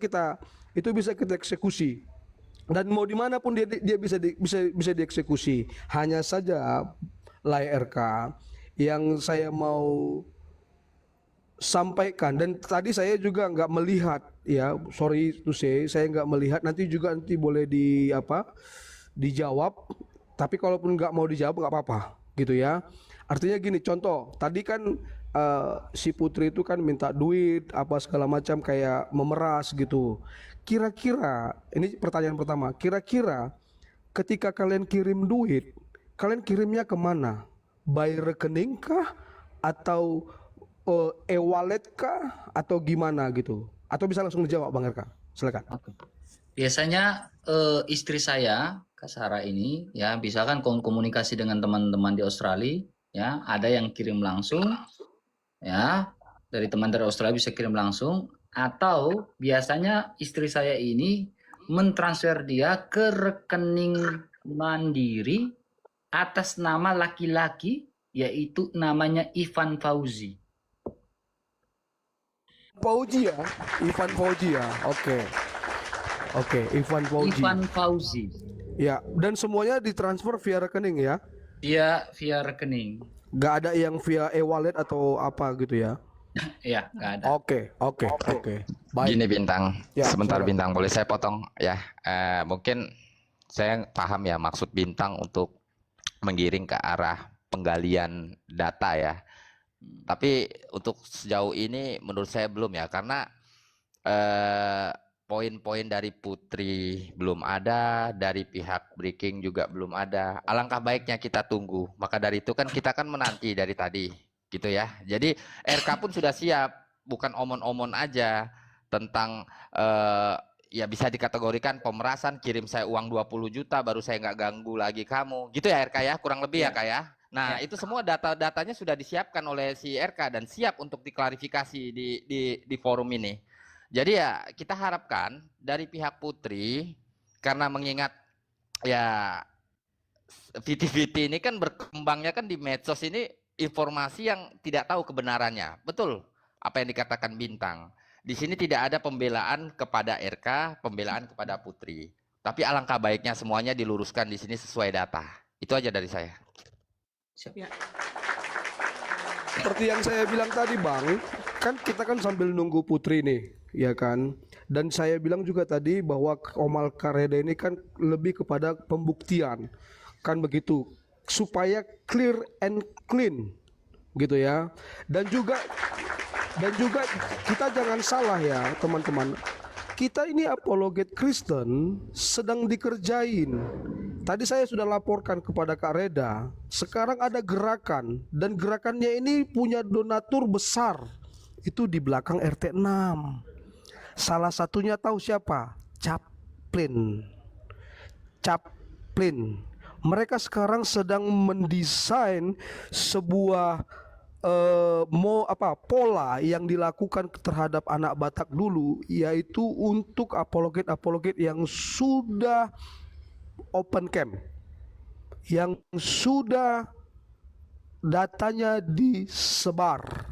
itu bisa kita eksekusi. Dan mau dimanapun dia bisa dieksekusi. Hanya saja Lai RK yang saya mau sampaikan, dan tadi saya juga nggak melihat ya, sorry to say, saya nggak melihat, nanti boleh dijawab, tapi kalaupun nggak mau dijawab nggak apa-apa gitu ya. Artinya gini, contoh tadi kan si Putri itu kan minta duit apa segala macam, kayak memeras gitu. Kira-kira ini pertanyaan pertama, kira-kira ketika kalian kirim duit, kalian kirimnya kemana? By rekening kah, atau e-wallet kah, atau gimana gitu? Atau bisa langsung dijawab Bang RK, silakan. Oke. Biasanya istri saya, Kak Sarah ini, ya bisa kan komunikasi dengan teman-teman di Australia, ya ada yang kirim langsung, ya dari teman dari Australia bisa kirim langsung, atau biasanya istri saya ini mentransfer dia ke rekening mandiri atas nama laki-laki, yaitu namanya Ivan Fauzi. Fauzi ya, Ivan Fauzi ya, oke, Ivan Fauzi. Ivan Fauzi. Ya, dan semuanya ditransfer via rekening ya? Via rekening. Gak ada yang via e-wallet atau apa gitu ya? Ya, nggak ada. Oke. Baik. Gini Bintang, Ya, sebentar silakan. Bintang, boleh saya potong ya? Mungkin saya paham ya maksud Bintang untuk menggiring ke arah penggalian data ya. Tapi untuk sejauh ini menurut saya belum ya, karena poin-poin dari Putri belum ada, dari pihak Breaking juga belum ada. Alangkah baiknya kita tunggu. Maka dari itu kan kita kan menanti dari tadi, gitu ya. Jadi RK pun sudah siap, bukan omon-omon aja tentang ya bisa dikategorikan pemerasan, kirim saya uang 20 juta baru saya nggak ganggu lagi kamu. Gitu ya RK ya, kurang lebih ya Kak ya. Nah, itu semua data-datanya sudah disiapkan oleh si RK dan siap untuk diklarifikasi di forum ini. Jadi ya kita harapkan dari pihak Putri, karena mengingat ya VT-VT ini kan berkembangnya kan di medsos ini informasi yang tidak tahu kebenarannya. Betul apa yang dikatakan Bintang. Di sini tidak ada pembelaan kepada RK, pembelaan kepada Putri. Tapi alangkah baiknya semuanya diluruskan di sini sesuai data. Itu aja dari saya. Ya. Seperti yang saya bilang tadi Bang, kan kita kan sambil nunggu Putri nih, ya kan? Dan saya bilang juga tadi bahwa Omar Kareda ini kan lebih kepada pembuktian, kan begitu, supaya clear and clean, gitu ya. Dan juga kita jangan salah ya teman-teman. Kita ini apologet Kristen sedang dikerjain. Tadi saya sudah laporkan kepada Kak Reda. Sekarang ada gerakan, dan gerakannya ini punya donatur besar. Itu di belakang RT 6. Salah satunya tahu siapa? Chaplin. Mereka sekarang sedang mendesain sebuah pola yang dilakukan terhadap anak Batak dulu, yaitu untuk apologet yang sudah open camp, yang sudah datanya disebar,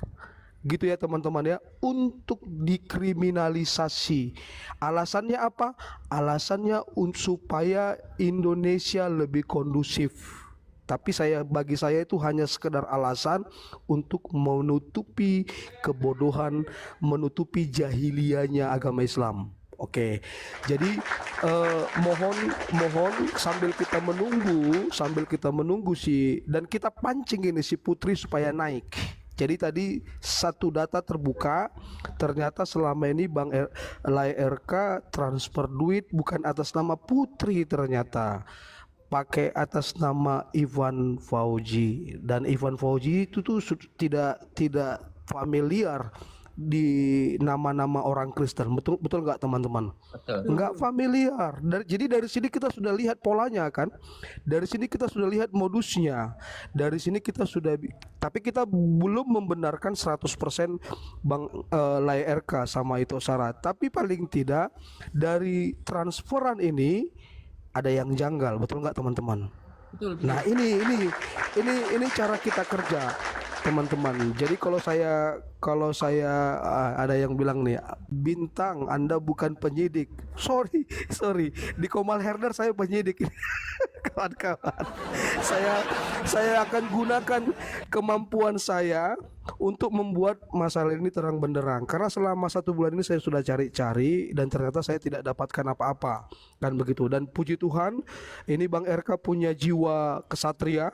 gitu ya teman-teman ya, untuk dikriminalisasi. Alasannya apa? Alasannya supaya Indonesia lebih kondusif. Tapi bagi saya itu hanya sekedar alasan untuk menutupi kebodohan, menutupi jahiliyahnya agama Islam. Oke, jadi mohon sambil kita menunggu dan kita pancing ini si Putri supaya naik. Jadi tadi satu data terbuka, ternyata selama ini Bang Lai RK transfer duit bukan atas nama Putri, ternyata pakai atas nama Ivan Fauzi, dan Ivan Fauzi itu tuh tidak familiar di nama-nama orang Kristen. Betul nggak teman-teman? Betul. Nggak familiar. Jadi dari sini kita sudah lihat polanya kan, dari sini kita sudah lihat modusnya, dari sini kita sudah, tapi kita belum membenarkan 100% Bang Lai RK sama itu syarat. Tapi paling tidak dari transferan ini ada yang janggal, betul nggak teman-teman? Betul. Nah ini cara kita kerja. teman-teman. Jadi kalau saya ada yang bilang nih, Bintang Anda bukan penyidik. Sorry, sorry. Di Komal Herder saya penyidik. Kawan-kawan, saya akan gunakan kemampuan saya untuk membuat masalah ini terang benderang. Karena selama 1 bulan ini saya sudah cari-cari dan ternyata saya tidak dapatkan apa-apa, kan begitu. Dan puji Tuhan, ini Bang RK punya jiwa kesatria.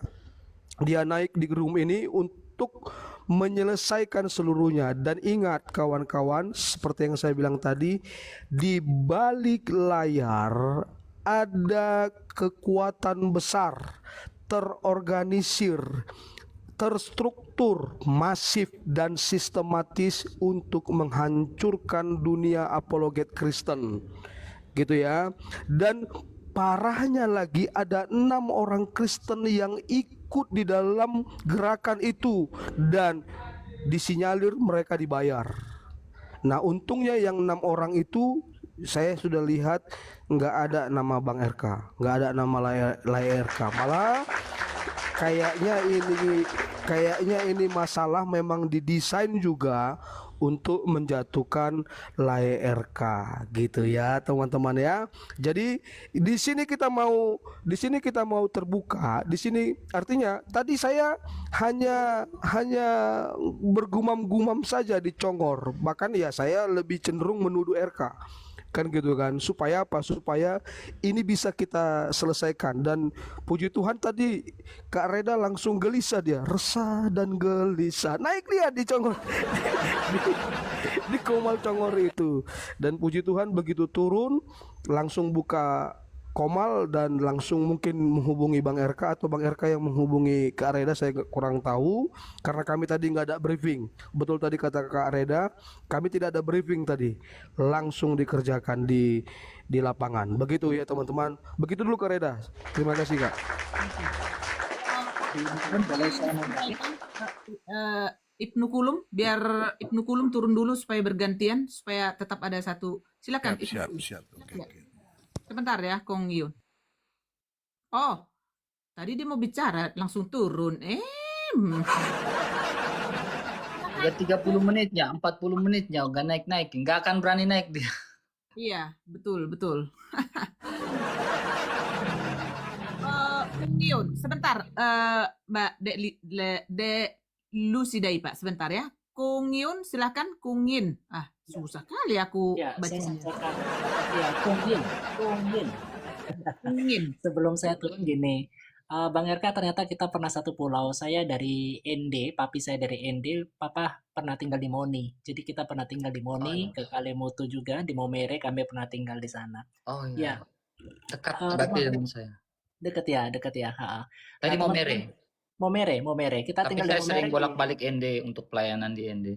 Dia naik di room ini untuk menyelesaikan seluruhnya. Dan ingat kawan-kawan, seperti yang saya bilang tadi, di balik layar ada kekuatan besar, terorganisir, terstruktur, masif dan sistematis untuk menghancurkan dunia apologet Kristen, gitu ya. Dan parahnya lagi, ada 6 orang Kristen yang ikut di dalam gerakan itu dan disinyalir mereka dibayar. Nah, untungnya yang 6 orang itu saya sudah lihat nggak ada nama Bang RK, nggak ada nama Lai RK. Malah kayaknya ini masalah memang didesain juga untuk menjatuhkan Lai RK, gitu ya teman-teman ya. Jadi di sini kita mau terbuka. Di sini artinya tadi saya hanya bergumam-gumam saja di Congor. Bahkan ya saya lebih cenderung menuduh RK. Kan gitu kan, supaya apa? Supaya ini bisa kita selesaikan. Dan puji Tuhan tadi Kak Reda langsung gelisah, dia resah dan gelisah, naik dia di Congor di Komal Congor itu. Dan puji Tuhan begitu turun langsung buka Komal dan langsung mungkin menghubungi Bang RK atau Bang RK yang menghubungi Kak Reda, saya kurang tahu karena kami tadi nggak ada briefing. Betul tadi kata Kak Reda, kami tidak ada briefing tadi, langsung dikerjakan di lapangan. Begitu ya teman-teman. Begitu dulu Kak Reda. Terima kasih Kak. Boleh saya nambahin? Ibnu Kulum, biar Ibnu Kulum turun dulu supaya bergantian, supaya tetap ada satu. Silakan. Siap, Ibnu. siap. Oke, Ya. oke. Sebentar ya, Kong Yun. Oh, tadi dia mau bicara, langsung turun. Udah 30 menitnya, 40 menitnya, nggak naik-naik. Nggak akan berani naik dia. Iya, betul. Kong Yun, sebentar. Mbak Dek Lucidai, Pak, sebentar ya. Kong Yun, silakan. Kong Yin. Susah kali aku Ya, saya bacanya. sampaikan. Ya, Kong Yin. Kong Yin. Sebelum saya turun gini, Bang RK, ternyata kita pernah satu pulau. Saya dari ND, papi saya dari ND, papa pernah tinggal di Moni. Jadi kita pernah tinggal di Moni, ke Kalemoto juga, di Momere kami pernah tinggal di sana. Oh Ya, iya, dekat rumah berarti dengan saya. deket ya. Tadi Nah, Momere. Momere. Kita Tapi tinggal di saya sering Momere. bolak-balik ND untuk pelayanan di ND.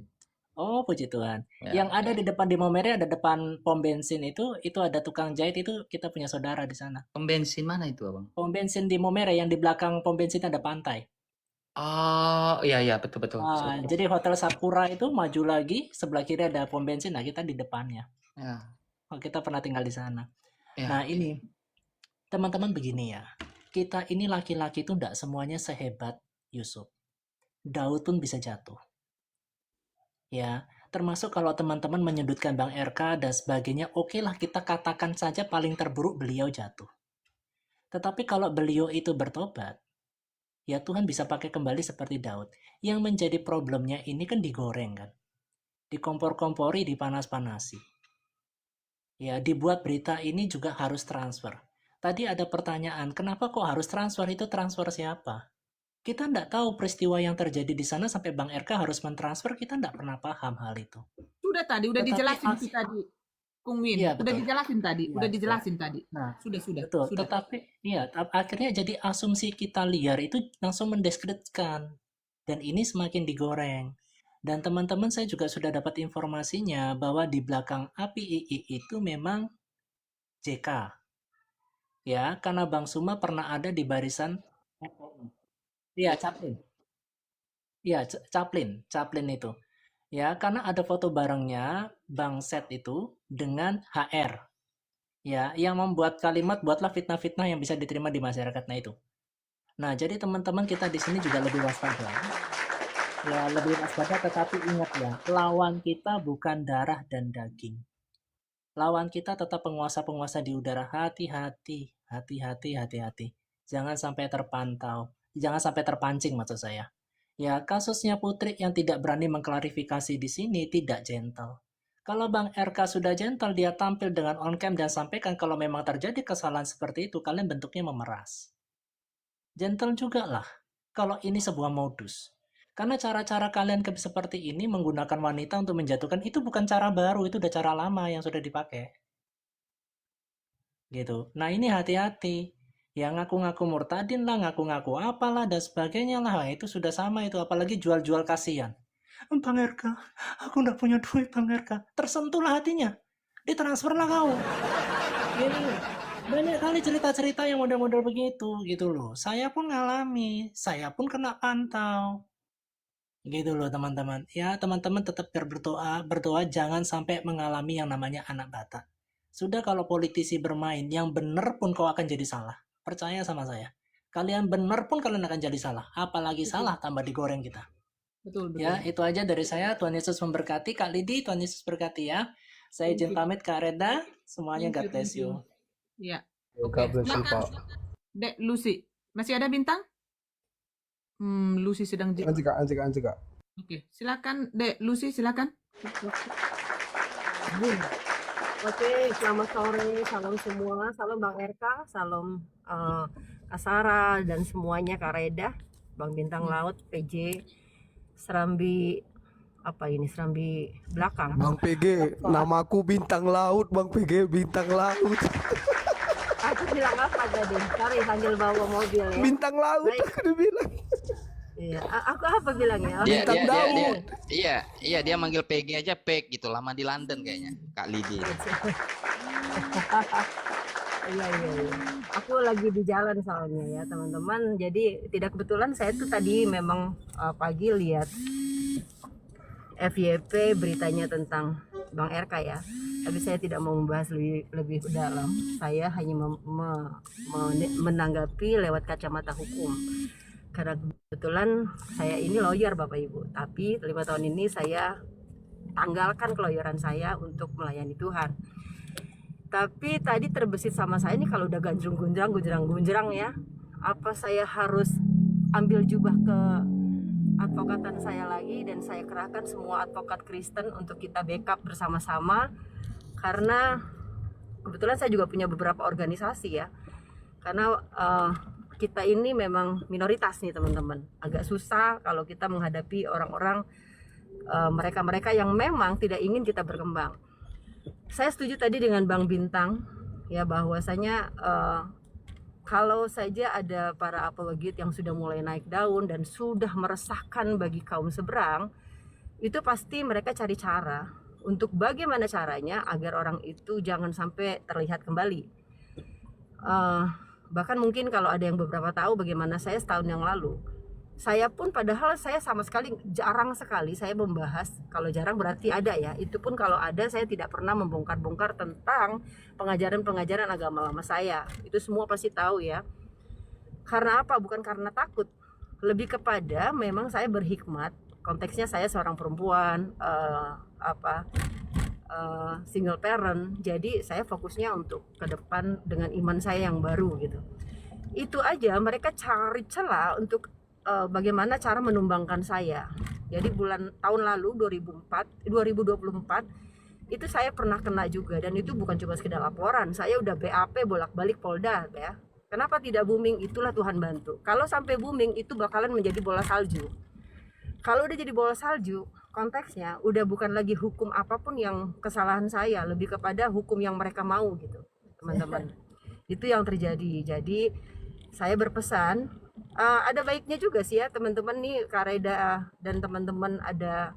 Oh, puji Tuhan. Ya. Yang ada di depan di Momere, ada depan pom bensin itu ada tukang jahit, itu kita punya saudara di sana. Pom bensin mana itu, Abang? Pom bensin di Momere, yang di belakang pom bensin ada pantai. Oh, iya, betul. Jadi Hotel Sakura itu maju lagi, sebelah kiri ada pom bensin, nah kita di depannya. Ya. Kita pernah tinggal di sana. Ya. Nah ini, teman-teman begini ya, kita ini laki-laki itu tidak semuanya sehebat Yusuf. Daud pun bisa jatuh. Ya, termasuk kalau teman-teman menyudutkan Bang RK dan sebagainya, okelah kita katakan saja paling terburuk beliau jatuh. Tetapi kalau beliau itu bertobat, ya Tuhan bisa pakai kembali seperti Daud. Yang menjadi problemnya ini kan digoreng kan. Dikompor-kompori, dipanas-panasi. Ya, dibuat berita ini juga harus transfer. Tadi ada pertanyaan, kenapa kok harus transfer? Itu transfer siapa? Kita tidak tahu peristiwa yang terjadi di sana sampai Bang RK harus mentransfer, kita tidak pernah paham hal itu. Udah dijelasin itu tadi. Kung Win, Iya, udah betul. dijelasin tadi, Iya, udah betul. dijelasin tadi. Nah, Sudah. betul. Tetapi ya akhirnya jadi asumsi kita liar itu langsung mendeskripsikan, dan ini semakin digoreng. Dan teman-teman saya juga sudah dapat informasinya bahwa di belakang APII itu memang JK. Ya, karena Bang Suma pernah ada di barisan Iya, Chaplin. Iya, Chaplin itu. Ya, karena ada foto barengnya Bang Set itu dengan HR. Ya, yang membuat kalimat buatlah fitnah-fitnah yang bisa diterima di masyarakat. Nah itu. Nah, jadi teman-teman kita di sini juga lebih waspada. Ya, lebih waspada, tetapi ingat ya, lawan kita bukan darah dan daging. Lawan kita tetap penguasa-penguasa di udara. Hati-hati, hati-hati, hati-hati. Jangan sampai terpantau, jangan sampai terpancing maksud saya. Ya, kasusnya Putri yang tidak berani mengklarifikasi di sini tidak gentle. Kalau Bang RK sudah gentle, dia tampil dengan on-cam dan sampaikan kalau memang terjadi kesalahan seperti itu, kalian bentuknya memeras. Gentle juga lah, kalau ini sebuah modus. Karena cara-cara kalian seperti ini menggunakan wanita untuk menjatuhkan, itu bukan cara baru, itu udah cara lama yang sudah dipakai. Gitu. Nah ini hati-hati. Yang ngaku-ngaku murtadin lah, ngaku-ngaku apalah, dan sebagainya lah. Nah, itu sudah sama itu, apalagi jual-jual kasihan. Bang RK, aku nggak punya duit Bang RK. Tersentuhlah hatinya. Ditransferlah kau. Gini, banyak kali cerita-cerita yang model-model begitu, gitu loh. Saya pun ngalami, saya pun kena pantau. Gitu loh teman-teman. Ya teman-teman tetap berdoa jangan sampai mengalami yang namanya anak bata. Sudah kalau politisi bermain, yang benar pun kau akan jadi salah. Percaya sama saya. Kalian benar pun kalian akan jadi salah. Apalagi salah tambah digoreng kita. Betul, Ya, itu aja dari saya. Tuhan Yesus memberkati. Kak Lidi, Tuhan Yesus berkati ya. Saya izin pamit Kak Reda. Semuanya God bless you. Ya. God bless you, Silakan, Pak. Dek Lucy. Masih ada bintang? Lucy sedang Anjing, Kak. Oke, silakan Dek Lucy, silakan. Oke, selamat sore, salam semua, salam Bang RK, salam Kak Sarah dan semuanya, Kak Reda, Bang Bintang Laut, PJ, Serambi, apa ini, Serambi belakang. Bang PG, namaku Bintang Laut, Bang PG Bintang Laut. Aku bilang apa tadi? Sorry, sambil bawa mobil ya. Bintang Laut, Baik. aku udah bilang. Iya, aku apa bilangnya? Dia Bintang dia dia, dia Daud. iya dia manggil PG aja Peg gitu, lama di London kayaknya Kak Lidi. Iya. Aku lagi di jalan soalnya ya teman-teman. Jadi tidak kebetulan saya tuh tadi memang pagi lihat FYP beritanya tentang Bang RK ya. Tapi saya tidak mau membahas lebih dalam. Saya hanya menanggapi lewat kacamata hukum. Karena kebetulan saya ini lawyer Bapak Ibu. Tapi 5 tahun ini saya tanggalkan kelawyeran saya untuk melayani Tuhan. Tapi tadi terbesit sama saya ini kalau udah gunjrang ya. Apa saya harus ambil jubah ke advokatan saya lagi dan saya kerahkan semua advokat Kristen untuk kita backup bersama-sama. Karena kebetulan saya juga punya beberapa organisasi ya. Karena kita ini memang minoritas nih teman-teman. Agak susah kalau kita menghadapi orang-orang mereka-mereka yang memang tidak ingin kita berkembang. Saya setuju tadi dengan Bang Bintang ya bahwasanya kalau saja ada para apologet yang sudah mulai naik daun dan sudah meresahkan bagi kaum seberang, itu pasti mereka cari cara untuk bagaimana caranya agar orang itu jangan sampai terlihat kembali. Bahkan mungkin kalau ada yang beberapa tahu bagaimana saya setahun yang lalu, saya pun padahal saya sama sekali jarang sekali saya membahas, kalau jarang berarti ada ya, itu pun kalau ada saya tidak pernah membongkar-bongkar tentang pengajaran-pengajaran agama lama saya, itu semua pasti tahu ya. Karena apa? Bukan karena takut, lebih kepada memang saya berhikmat, konteksnya saya seorang perempuan, single parent, jadi saya fokusnya untuk ke depan dengan iman saya yang baru gitu. Itu aja mereka cari celah untuk bagaimana cara menumbangkan saya. Jadi tahun lalu 2024 itu saya pernah kena juga, dan itu bukan cuma sekedar laporan, saya udah BAP bolak-balik Polda ya. Kenapa tidak booming? Itulah Tuhan bantu. Kalau sampai booming itu bakalan menjadi bola salju. Kalau udah jadi bola salju, konteksnya udah bukan lagi hukum apapun yang kesalahan saya, lebih kepada hukum yang mereka mau gitu, teman-teman. Itu yang terjadi. Jadi saya berpesan, ada baiknya juga sih ya teman-teman nih, Kak Reda dan teman-teman ada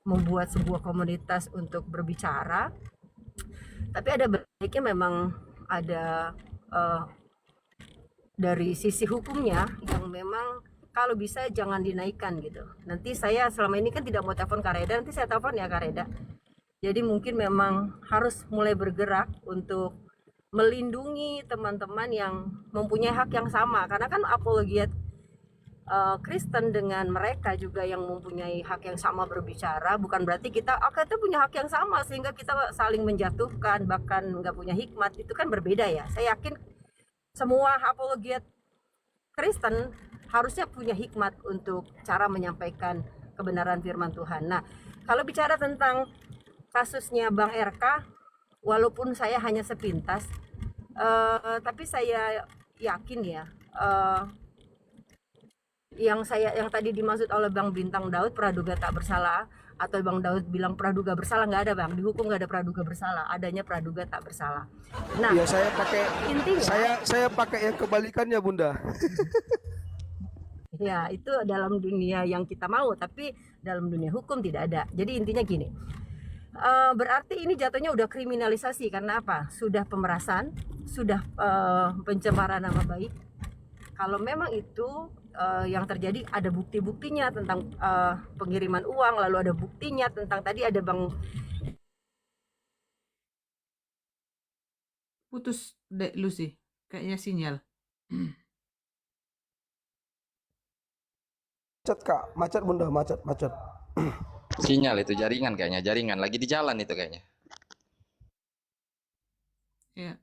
membuat sebuah komunitas untuk berbicara. Tapi ada baiknya memang ada dari sisi hukumnya yang memang kalau bisa jangan dinaikkan gitu. Nanti saya selama ini kan tidak mau telepon Kak Reda, nanti saya telepon ya Kak Reda. Jadi mungkin memang harus mulai bergerak untuk melindungi teman-teman yang mempunyai hak yang sama. Karena kan apologet Kristen dengan mereka juga yang mempunyai hak yang sama berbicara, bukan berarti kita kita punya hak yang sama sehingga kita saling menjatuhkan, bahkan nggak punya hikmat. Itu kan berbeda ya. Saya yakin semua apologet Kristen harusnya punya hikmat untuk cara menyampaikan kebenaran firman Tuhan. Nah, kalau bicara tentang kasusnya Bang RK, walaupun saya hanya sepintas, tapi saya yakin ya, yang tadi dimaksud oleh Bang Bintang Daud praduga tak bersalah, atau Bang Daud bilang praduga bersalah, nggak ada Bang, di hukum nggak ada praduga bersalah, adanya praduga tak bersalah. Nah, Ya saya pakai intinya saya pakai yang kebalikannya Bunda. ya itu dalam dunia yang kita mau, tapi dalam dunia hukum tidak ada. Jadi intinya gini, berarti ini jatuhnya udah kriminalisasi karena apa? Sudah pemerasan, sudah pencemaran nama baik. Kalau memang itu yang terjadi, ada bukti-buktinya tentang pengiriman uang, lalu ada buktinya tentang tadi ada Bang Putus Dek Lucy, kayaknya sinyal. Macet Kak, macet Bunda, macet. Sinyal itu jaringan kayaknya, jaringan lagi di jalan itu kayaknya. Ya.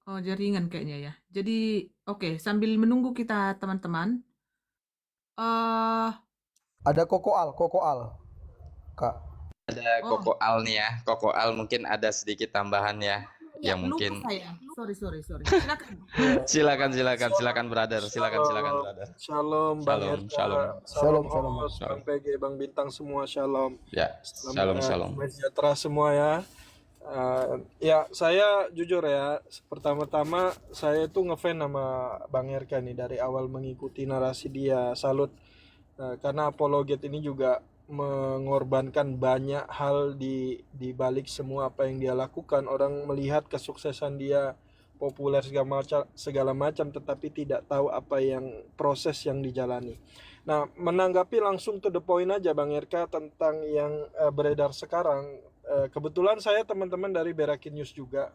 Oh, jaringan kayaknya ya. Jadi, oke, sambil menunggu kita teman-teman. Ada kokoal, Kak. Ada Oh, Koko Al nih ya, Koko Al mungkin ada sedikit tambahan ya, ya, yang lupa mungkin saya. Sorry. Silakan. silakan brother, silakan brother. Shalom Bang Shalom, Erka, shalom. Shalom. host, Bang PG, Bang Bintang semua, shalom. Ya, shalom. Damai sejahtera semua ya. Ya saya jujur ya, pertama-tama saya tuh ngefans sama Bang Erka nih dari awal mengikuti narasi dia, salut. Karena apologet ini juga mengorbankan banyak hal di balik semua apa yang dia lakukan. Orang melihat kesuksesan dia, populer segala macam, tetapi tidak tahu apa yang proses yang dijalani. Nah, menanggapi langsung to the point aja Bang Erka tentang yang beredar sekarang. Kebetulan saya teman-teman dari Berakin News juga.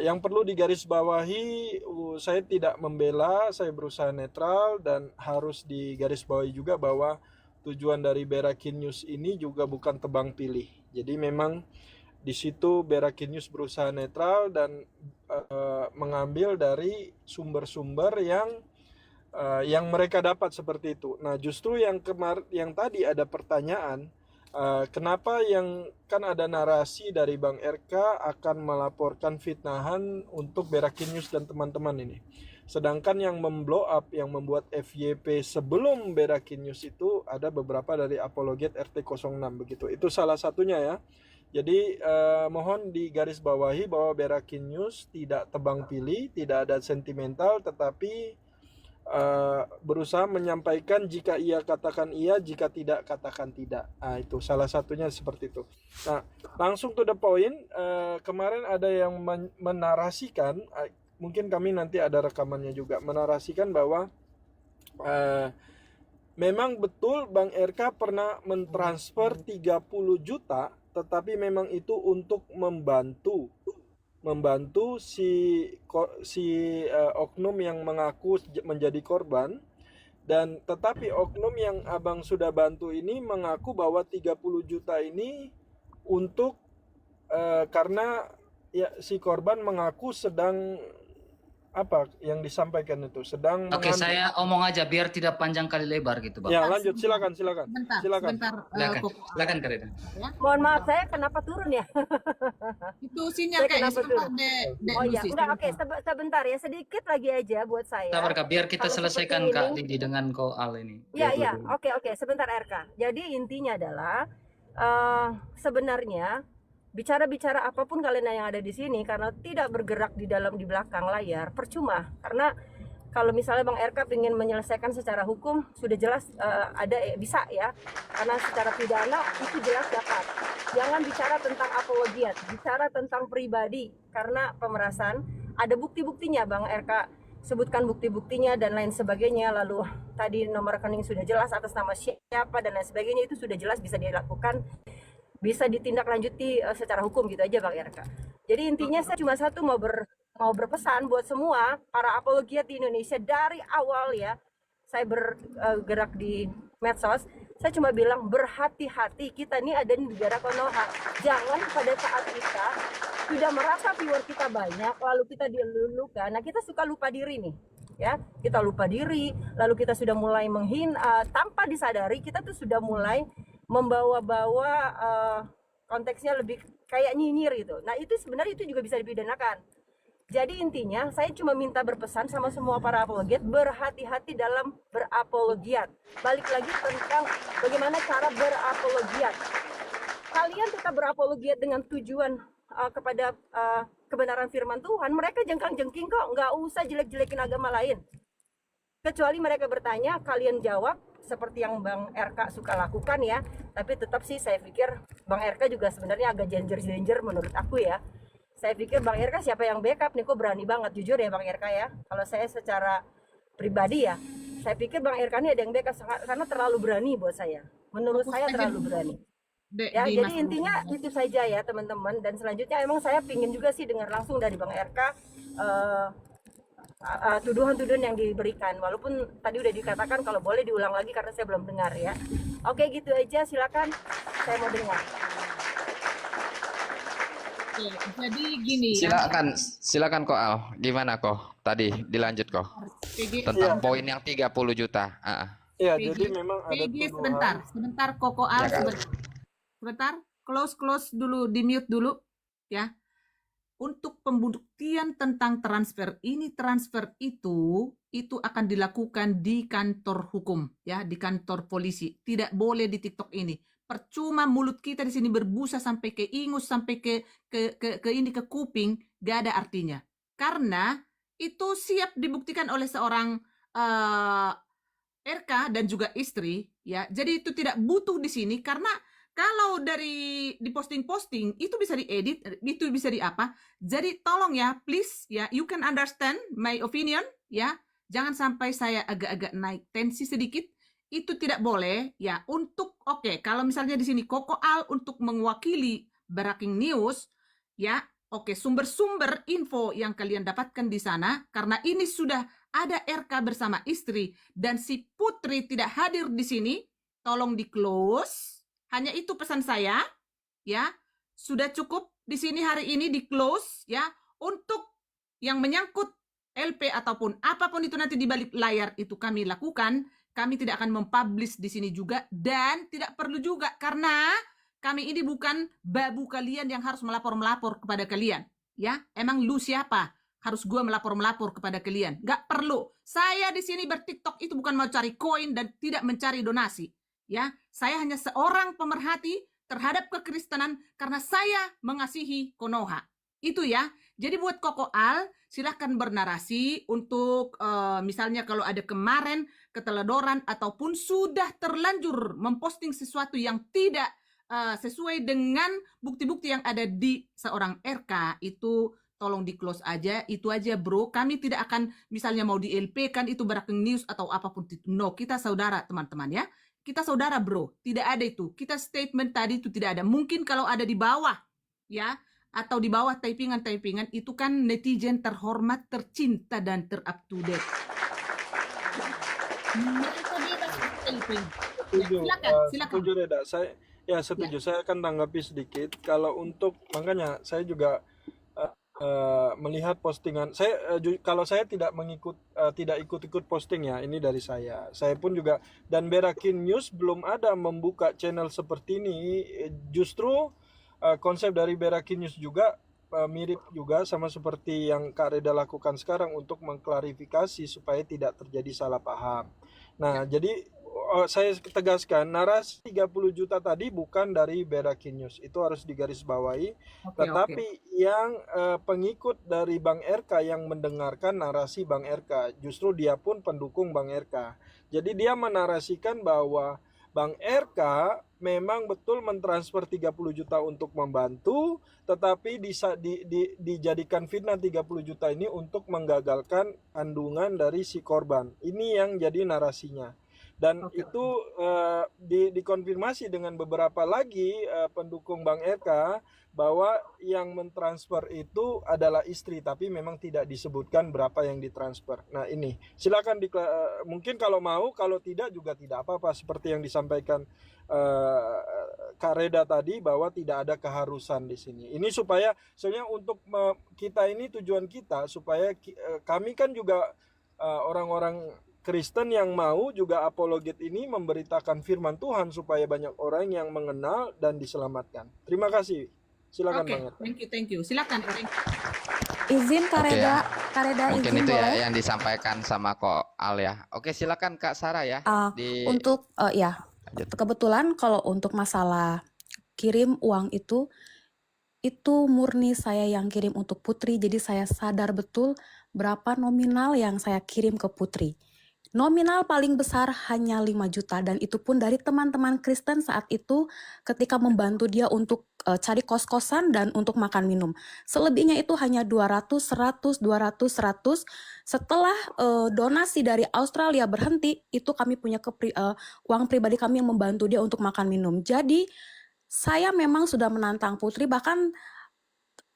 Yang perlu digarisbawahi, saya tidak membela, saya berusaha netral, dan harus digarisbawahi juga bahwa tujuan dari Berakin News ini juga bukan tebang pilih. Jadi memang di situ Berakin News berusaha netral dan mengambil dari sumber-sumber yang mereka dapat seperti itu. Nah, justru yang tadi ada pertanyaan, kenapa yang kan ada narasi dari Bang RK akan melaporkan fitnahan untuk Berakin News dan teman-teman ini. Sedangkan yang memblow up, yang membuat FYP sebelum Berakin News itu ada beberapa dari apologet RT06 begitu. Itu salah satunya ya. Jadi mohon digarisbawahi bahwa Berakin News tidak tebang pilih, tidak ada sentimental, tetapi berusaha menyampaikan jika iya katakan iya, jika tidak katakan tidak. Nah, itu salah satunya seperti itu. Nah, langsung to the point, kemarin ada yang menarasikan, mungkin kami nanti ada rekamannya juga, menarasikan bahwa memang betul Bang RK pernah mentransfer 30 juta, tetapi memang itu untuk membantu si oknum yang mengaku menjadi korban, dan tetapi oknum yang abang sudah bantu ini mengaku bahwa 30 juta ini untuk karena ya si korban mengaku sedang apa yang disampaikan itu sedang Oke, saya omong aja biar tidak panjang kali lebar gitu, Bang. Ya, lanjut, silakan. Sebentar, Silakan Karina. ya. mohon maaf, saya kenapa turun ya? Itu sinyal Saya kayaknya kenapa sebentar, turun? Dek Oh iya, Lucy. enggak, oke, sebentar ya, sedikit lagi aja buat saya. Sabar Kak, biar kita Kalau selesaikan seperti Kak ini- Didi dengan Koal ini. Iya, oke, sebentar RK. Jadi intinya adalah sebenarnya bicara-bicara apapun kalian yang ada di sini, karena tidak bergerak di belakang layar, percuma. Karena kalau misalnya Bang RK ingin menyelesaikan secara hukum, sudah jelas bisa ya, karena secara pidana itu jelas dapat. Jangan bicara tentang apologiat, bicara tentang pribadi, karena pemerasan ada bukti-buktinya. Bang RK sebutkan bukti-buktinya dan lain sebagainya, lalu tadi nomor rekening sudah jelas, atas nama siapa dan lain sebagainya, itu sudah jelas bisa dilakukan, bisa ditindaklanjuti secara hukum gitu aja Bang RK. Jadi intinya saya cuma satu mau mau berpesan buat semua para apologiat di Indonesia dari awal ya. Saya bergerak di medsos, saya cuma bilang berhati-hati, kita ini ada di negara Konoha. Jangan pada saat kita sudah merasa viewer kita banyak, lalu kita dilulukan, nah kita suka lupa diri nih. Ya, kita lupa diri, lalu kita sudah mulai menghina, tanpa disadari kita tuh sudah mulai membawa-bawa konteksnya lebih kayak nyinyir gitu. Nah itu sebenarnya itu juga bisa dipidanakan. Jadi intinya saya cuma minta berpesan sama semua para apologiat, berhati-hati dalam berapologiat. Balik lagi tentang bagaimana cara berapologiat. Kalian tetap berapologiat dengan tujuan kepada kebenaran firman Tuhan, mereka jengkang-jengking kok, nggak usah jelek-jelekin agama lain. Kecuali mereka bertanya, kalian jawab seperti yang Bang RK suka lakukan ya. Tapi tetap sih saya pikir Bang RK juga sebenarnya agak danger menurut aku ya. Saya pikir Bang RK siapa yang backup nih, kok berani banget, jujur ya Bang RK ya. Kalau saya secara pribadi ya, saya pikir Bang RK ini ada yang backup karena terlalu berani buat saya. Menurut saya terlalu berani. Ya, jadi intinya itu saja ya teman-teman. Dan selanjutnya emang saya pingin juga sih dengar langsung dari Bang RK tuduhan-tuduhan yang diberikan. Walaupun tadi udah dikatakan kalau boleh diulang lagi karena saya belum dengar ya. Oke gitu aja, silakan. Saya mau dengar. Oke, jadi gini. Silakan kok Al. Gimana kok? Tadi dilanjut kok. Tentang poin yang 30 juta. Ya, jadi memang ada PG tuduhan. sebentar Koko Al, sebentar. Close dulu, di mute dulu ya. Untuk pembuktian tentang transfer itu akan dilakukan di kantor hukum ya, di kantor polisi. Tidak boleh di TikTok ini. Percuma mulut kita di sini berbusa sampai ke ingus, sampai ke ini ke kuping, gak ada artinya. Karena itu siap dibuktikan oleh seorang RK dan juga istri ya. Jadi itu tidak butuh di sini karena kalau dari di posting itu bisa diedit, itu bisa diapa. Jadi tolong ya, please ya, you can understand my opinion ya. Jangan sampai saya agak-agak naik tensi sedikit. Itu tidak boleh ya. Untuk kalau misalnya di sini Koko Al untuk mewakili Breaking News ya. Sumber-sumber info yang kalian dapatkan di sana karena ini sudah ada RK bersama istri dan si Putri tidak hadir di sini, tolong di-close. Hanya itu pesan saya, ya. Sudah cukup di sini hari ini di-close, ya. Untuk yang menyangkut LP ataupun apapun itu nanti di balik layar itu kami lakukan, kami tidak akan mempublish di sini juga dan tidak perlu juga karena kami ini bukan babu kalian yang harus melapor kepada kalian, ya. Emang lu siapa? Harus gue melapor kepada kalian? Gak perlu. Saya di sini bertiktok itu bukan mau cari koin dan tidak mencari donasi. Ya, saya hanya seorang pemerhati terhadap kekristenan karena saya mengasihi Konoha. Itu ya. Jadi buat Koko Al, silahkan bernarasi untuk misalnya kalau ada kemarin keteledoran ataupun sudah terlanjur memposting sesuatu yang tidak sesuai dengan bukti-bukti yang ada di seorang RK, itu tolong di-close aja, itu aja bro. Kami tidak akan misalnya mau di-LP kan itu Breaking News atau apapun itu. No, kita saudara teman-teman ya. Kita saudara bro, tidak ada itu. Kita statement tadi itu tidak ada. Mungkin kalau ada di bawah ya, atau di bawah typingan-typingan itu kan netizen terhormat, tercinta dan ter-up to date. Silakan. Setuju Reda. Saya setuju. Saya akan tanggapi sedikit. Kalau untuk makanya saya juga melihat postingan kalau saya tidak ikut posting ya, ini dari saya pun juga, dan Breaking News belum ada membuka channel seperti ini. Justru konsep dari Breaking News juga mirip juga sama seperti yang Kak Reda lakukan sekarang untuk mengklarifikasi supaya tidak terjadi salah paham. Nah jadi saya tegaskan, narasi 30 juta tadi bukan dari Breaking News, itu harus digarisbawahi. Tetapi yang pengikut dari Bang RK yang mendengarkan narasi Bang RK, justru dia pun pendukung Bang RK. Jadi dia menarasikan bahwa Bang RK memang betul mentransfer 30 juta untuk membantu, tetapi dijadikan fitnah 30 juta ini untuk menggagalkan kandungan dari si korban. Ini yang jadi narasinya. Dan Oke. itu dikonfirmasi dengan beberapa lagi pendukung Bang RK bahwa yang mentransfer itu adalah istri, tapi memang tidak disebutkan berapa yang ditransfer. Nah ini silakan mungkin kalau mau, kalau tidak juga tidak apa-apa, seperti yang disampaikan Kak Reda tadi bahwa tidak ada keharusan di sini. Ini supaya sebenarnya untuk kita ini tujuan kita supaya kami kan juga orang-orang Kristen yang mau juga apologet ini memberitakan firman Tuhan supaya banyak orang yang mengenal dan diselamatkan. Terima kasih. Silakan Oke, Bang RK. thank you. Silakan. Izin Kak Oke Reda, ya, Kak Reda mungkin izin itu boleh? ya yang disampaikan sama Ko Al ya. Oke, silakan Kak Sarah ya. Untuk ya, Lanjut. kebetulan kalau untuk masalah kirim uang itu murni saya yang kirim untuk Putri, jadi saya sadar betul berapa nominal yang saya kirim ke Putri. Nominal paling besar hanya 5 juta dan itu pun dari teman-teman Kristen saat itu ketika membantu dia untuk cari kos-kosan dan untuk makan minum. Selebihnya itu hanya 200, 100, 200, 100. Setelah donasi dari Australia berhenti, itu kami punya uang pribadi kami yang membantu dia untuk makan minum. Jadi saya memang sudah menantang Putri, bahkan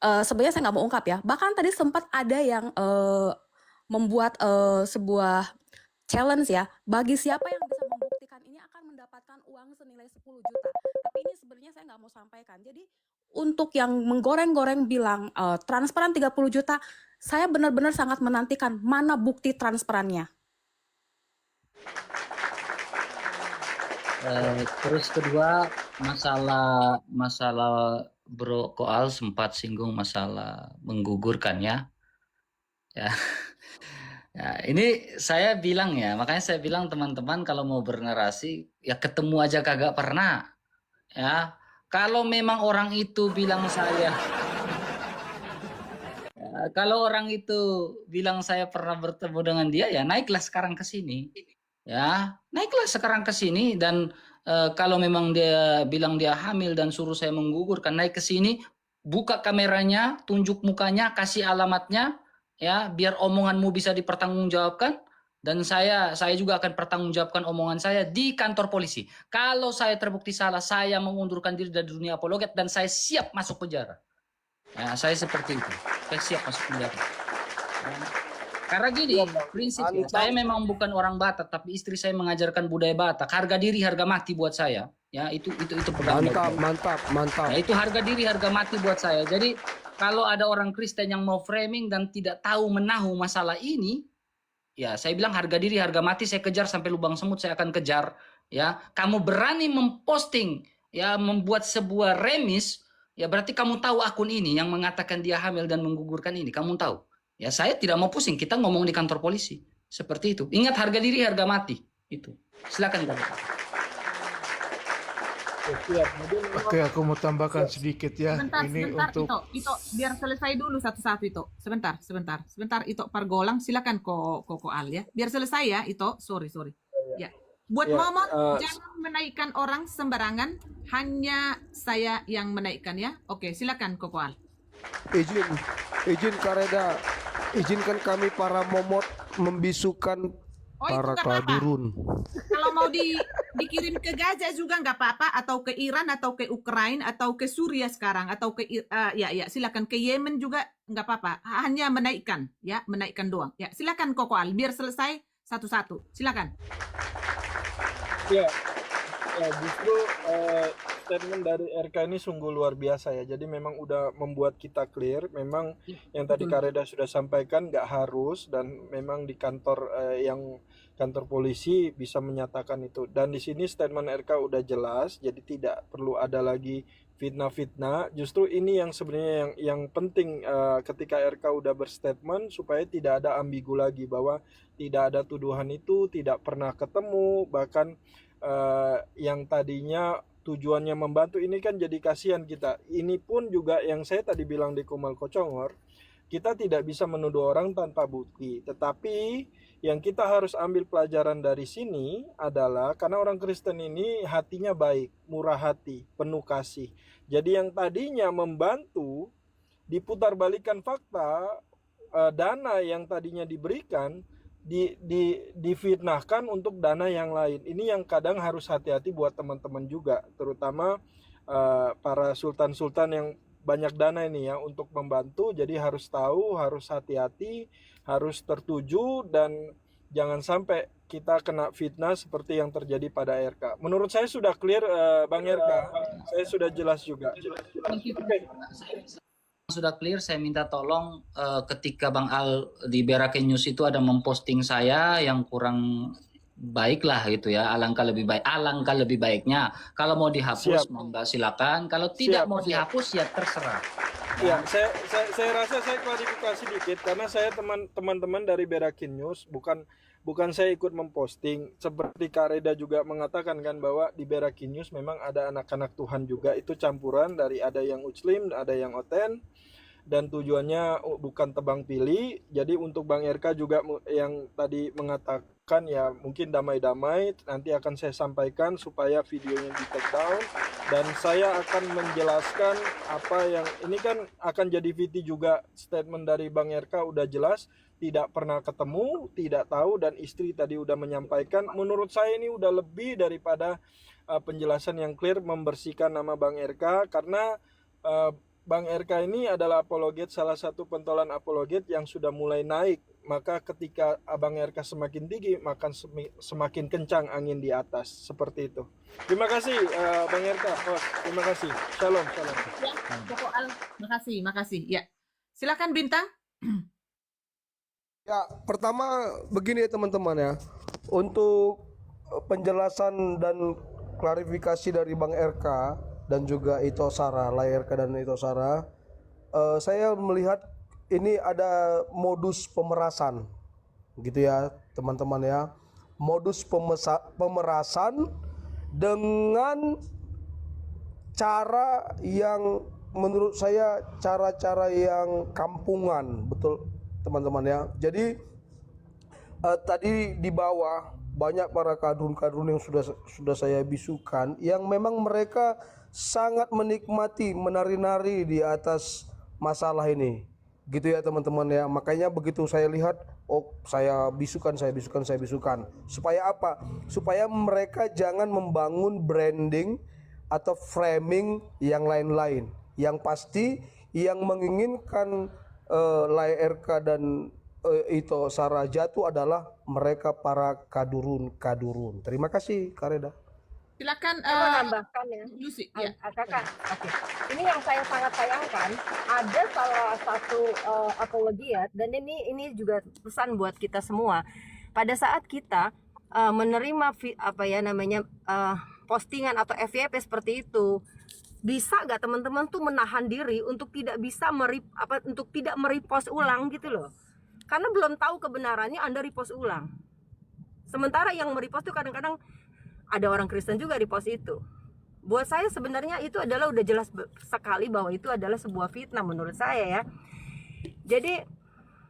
sebenarnya saya nggak mau ungkap ya. Bahkan tadi sempat ada yang membuat sebuah challenge ya, bagi siapa yang bisa membuktikan ini akan mendapatkan uang senilai 10 juta. Tapi ini sebenarnya saya nggak mau sampaikan. Jadi untuk yang menggoreng-goreng bilang transferan 30 juta, saya benar-benar sangat menantikan mana bukti transferannya. Terus kedua, masalah Bro Koal sempat singgung masalah menggugurkan ya. Ya, ini saya bilang ya, makanya saya bilang teman-teman kalau mau bernarasi ya ketemu aja kagak pernah. Ya, kalau memang orang itu bilang saya kalau orang itu bilang saya pernah bertemu dengan dia, ya naiklah sekarang ke sini. Ya, naiklah sekarang ke sini dan kalau memang dia bilang dia hamil dan suruh saya menggugurkan, naik ke sini, buka kameranya, tunjuk mukanya, kasih alamatnya, ya, biar omonganmu bisa dipertanggungjawabkan dan saya juga akan pertanggungjawabkan omongan saya di kantor polisi. Kalau saya terbukti salah, saya mengundurkan diri dari dunia apologet dan saya siap masuk penjara. Ya, saya seperti itu. Saya siap masuk penjara. Ya. Karena gini, prinsipnya saya memang bukan orang Batak, tapi istri saya mengajarkan budaya Batak. Harga diri, harga mati buat saya. Ya, itu pegang Mantap. Ya, itu harga diri, harga mati buat saya. Jadi kalau ada orang Kristen yang mau framing dan tidak tahu menahu masalah ini, ya saya bilang harga diri, harga mati saya kejar sampai lubang semut saya akan kejar. Ya, kamu berani memposting, ya membuat sebuah remis, ya berarti kamu tahu akun ini yang mengatakan dia hamil dan menggugurkan ini, kamu tahu. Ya saya tidak mau pusing, kita ngomong di kantor polisi. Seperti itu. Ingat harga diri, harga mati. Itu. Silakan Bang. Oke, aku mau tambahkan sedikit ya. Sebentar, Ini sebentar, untuk Ito, biar selesai dulu satu-satu Ito. Sebentar, Ito Pargolang, silakan Koko Al ya. Biar selesai ya, Ito. Sorry. Ya. Buat Momot, jangan menaikkan orang sembarangan. Hanya saya yang menaikkan ya. Oke, silakan Koko Al. Izin Kak Reda, izinkan kami para momot membisukan para kadurun. Kalau mau dikirim ke Gaza juga nggak apa-apa, atau ke Iran, atau ke Ukraina, atau ke Suriah sekarang, atau ke ya silakan ke Yemen juga nggak apa-apa. Hanya menaikkan doang. Ya silakan Koko Al, biar selesai satu-satu. Silakan. Ya, justru statement dari RK ini sungguh luar biasa ya. Jadi memang udah membuat kita clear. Memang yang tadi Kak Reda sudah sampaikan nggak harus, dan memang di kantor kantor polisi bisa menyatakan itu. Dan di sini statement RK udah jelas, jadi tidak perlu ada lagi fitnah-fitnah. Justru ini yang sebenarnya yang penting ketika RK udah berstatement, supaya tidak ada ambigu lagi bahwa tidak ada tuduhan itu, tidak pernah ketemu, bahkan yang tadinya tujuannya membantu ini kan jadi kasihan kita. Ini pun juga yang saya tadi bilang di Kumal Kocongor, kita tidak bisa menuduh orang tanpa bukti. Tetapi yang kita harus ambil pelajaran dari sini adalah karena orang Kristen ini hatinya baik, murah hati, penuh kasih. Jadi yang tadinya membantu, diputarbalikkan fakta, dana yang tadinya diberikan difitnahkan untuk dana yang lain. Ini yang kadang harus hati-hati buat teman-teman juga, terutama para sultan-sultan yang banyak dana ini ya untuk membantu. Jadi harus tahu, harus hati-hati, harus tertuju, dan jangan sampai kita kena fitnah seperti yang terjadi pada RK. Menurut saya sudah clear, Bang RK. Saya sudah jelas juga. Sudah clear, saya minta tolong ketika Bang Al di Berake News itu ada memposting saya yang kurang baik lah gitu ya, alangkah lebih baiknya kalau mau dihapus monggo silakan, kalau tidak mau dihapus ya terserah. Ya, saya rasa saya klarifikasi dikit karena saya teman-teman dari Berakin News bukan saya ikut memposting, seperti Kak Reda juga mengatakan kan bahwa di Berakin News memang ada anak-anak Tuhan juga, itu campuran dari ada yang Muslim, ada yang Oten, dan tujuannya bukan tebang pilih. Jadi untuk Bang RK juga yang tadi mengatakan ya mungkin damai-damai, nanti akan saya sampaikan supaya videonya di take down, dan saya akan menjelaskan apa yang ini kan akan jadi VT juga. Statement dari Bang RK udah jelas, tidak pernah ketemu, tidak tahu, dan istri tadi udah menyampaikan. Menurut saya ini udah lebih daripada penjelasan yang clear, membersihkan nama Bang RK, karena Bang RK ini adalah apologet, salah satu pentolan apologet yang sudah mulai naik. Maka ketika Abang RK semakin tinggi, maka semakin kencang angin di atas. Seperti itu. Terima kasih Bang RK. Oh, terima kasih. Shalom, shalom. Ya, Joko Al, makasih. Ya, silakan Bintang. Ya, pertama begini ya teman-teman ya. Untuk penjelasan dan klarifikasi dari Bang RK dan juga Ito Sarah, Layar dan Ito Sarah, saya melihat ini ada modus pemerasan, gitu ya teman-teman ya, modus pemerasan dengan cara yang menurut saya cara-cara yang kampungan, betul teman-teman ya. Jadi tadi di bawah banyak para kadrun-kadrun yang sudah saya bisukan, yang memang mereka sangat menikmati menari-nari di atas masalah ini, gitu ya teman-teman ya. Makanya begitu saya lihat, oh saya bisukan. Supaya apa? Supaya mereka jangan membangun branding atau framing yang lain-lain. Yang pasti yang menginginkan Layar RK dan Ito Sarah jatuh adalah mereka para kadurun. Terima kasih Kak Reda. Silakan menambahkan ya, Lucy. Ya. Kakak. Oke. Ini yang saya sangat sayangkan, ada salah satu apologiat, dan ini juga pesan buat kita semua. Pada saat kita menerima postingan atau FYP seperti itu, bisa gak teman-teman tuh menahan diri untuk tidak bisa untuk tidak merepost ulang gitu loh. Karena belum tahu kebenarannya Anda repost ulang. Sementara yang merepost tuh kadang-kadang ada orang Kristen juga repost itu. Buat saya sebenarnya itu adalah udah jelas sekali bahwa itu adalah sebuah fitnah menurut saya ya. Jadi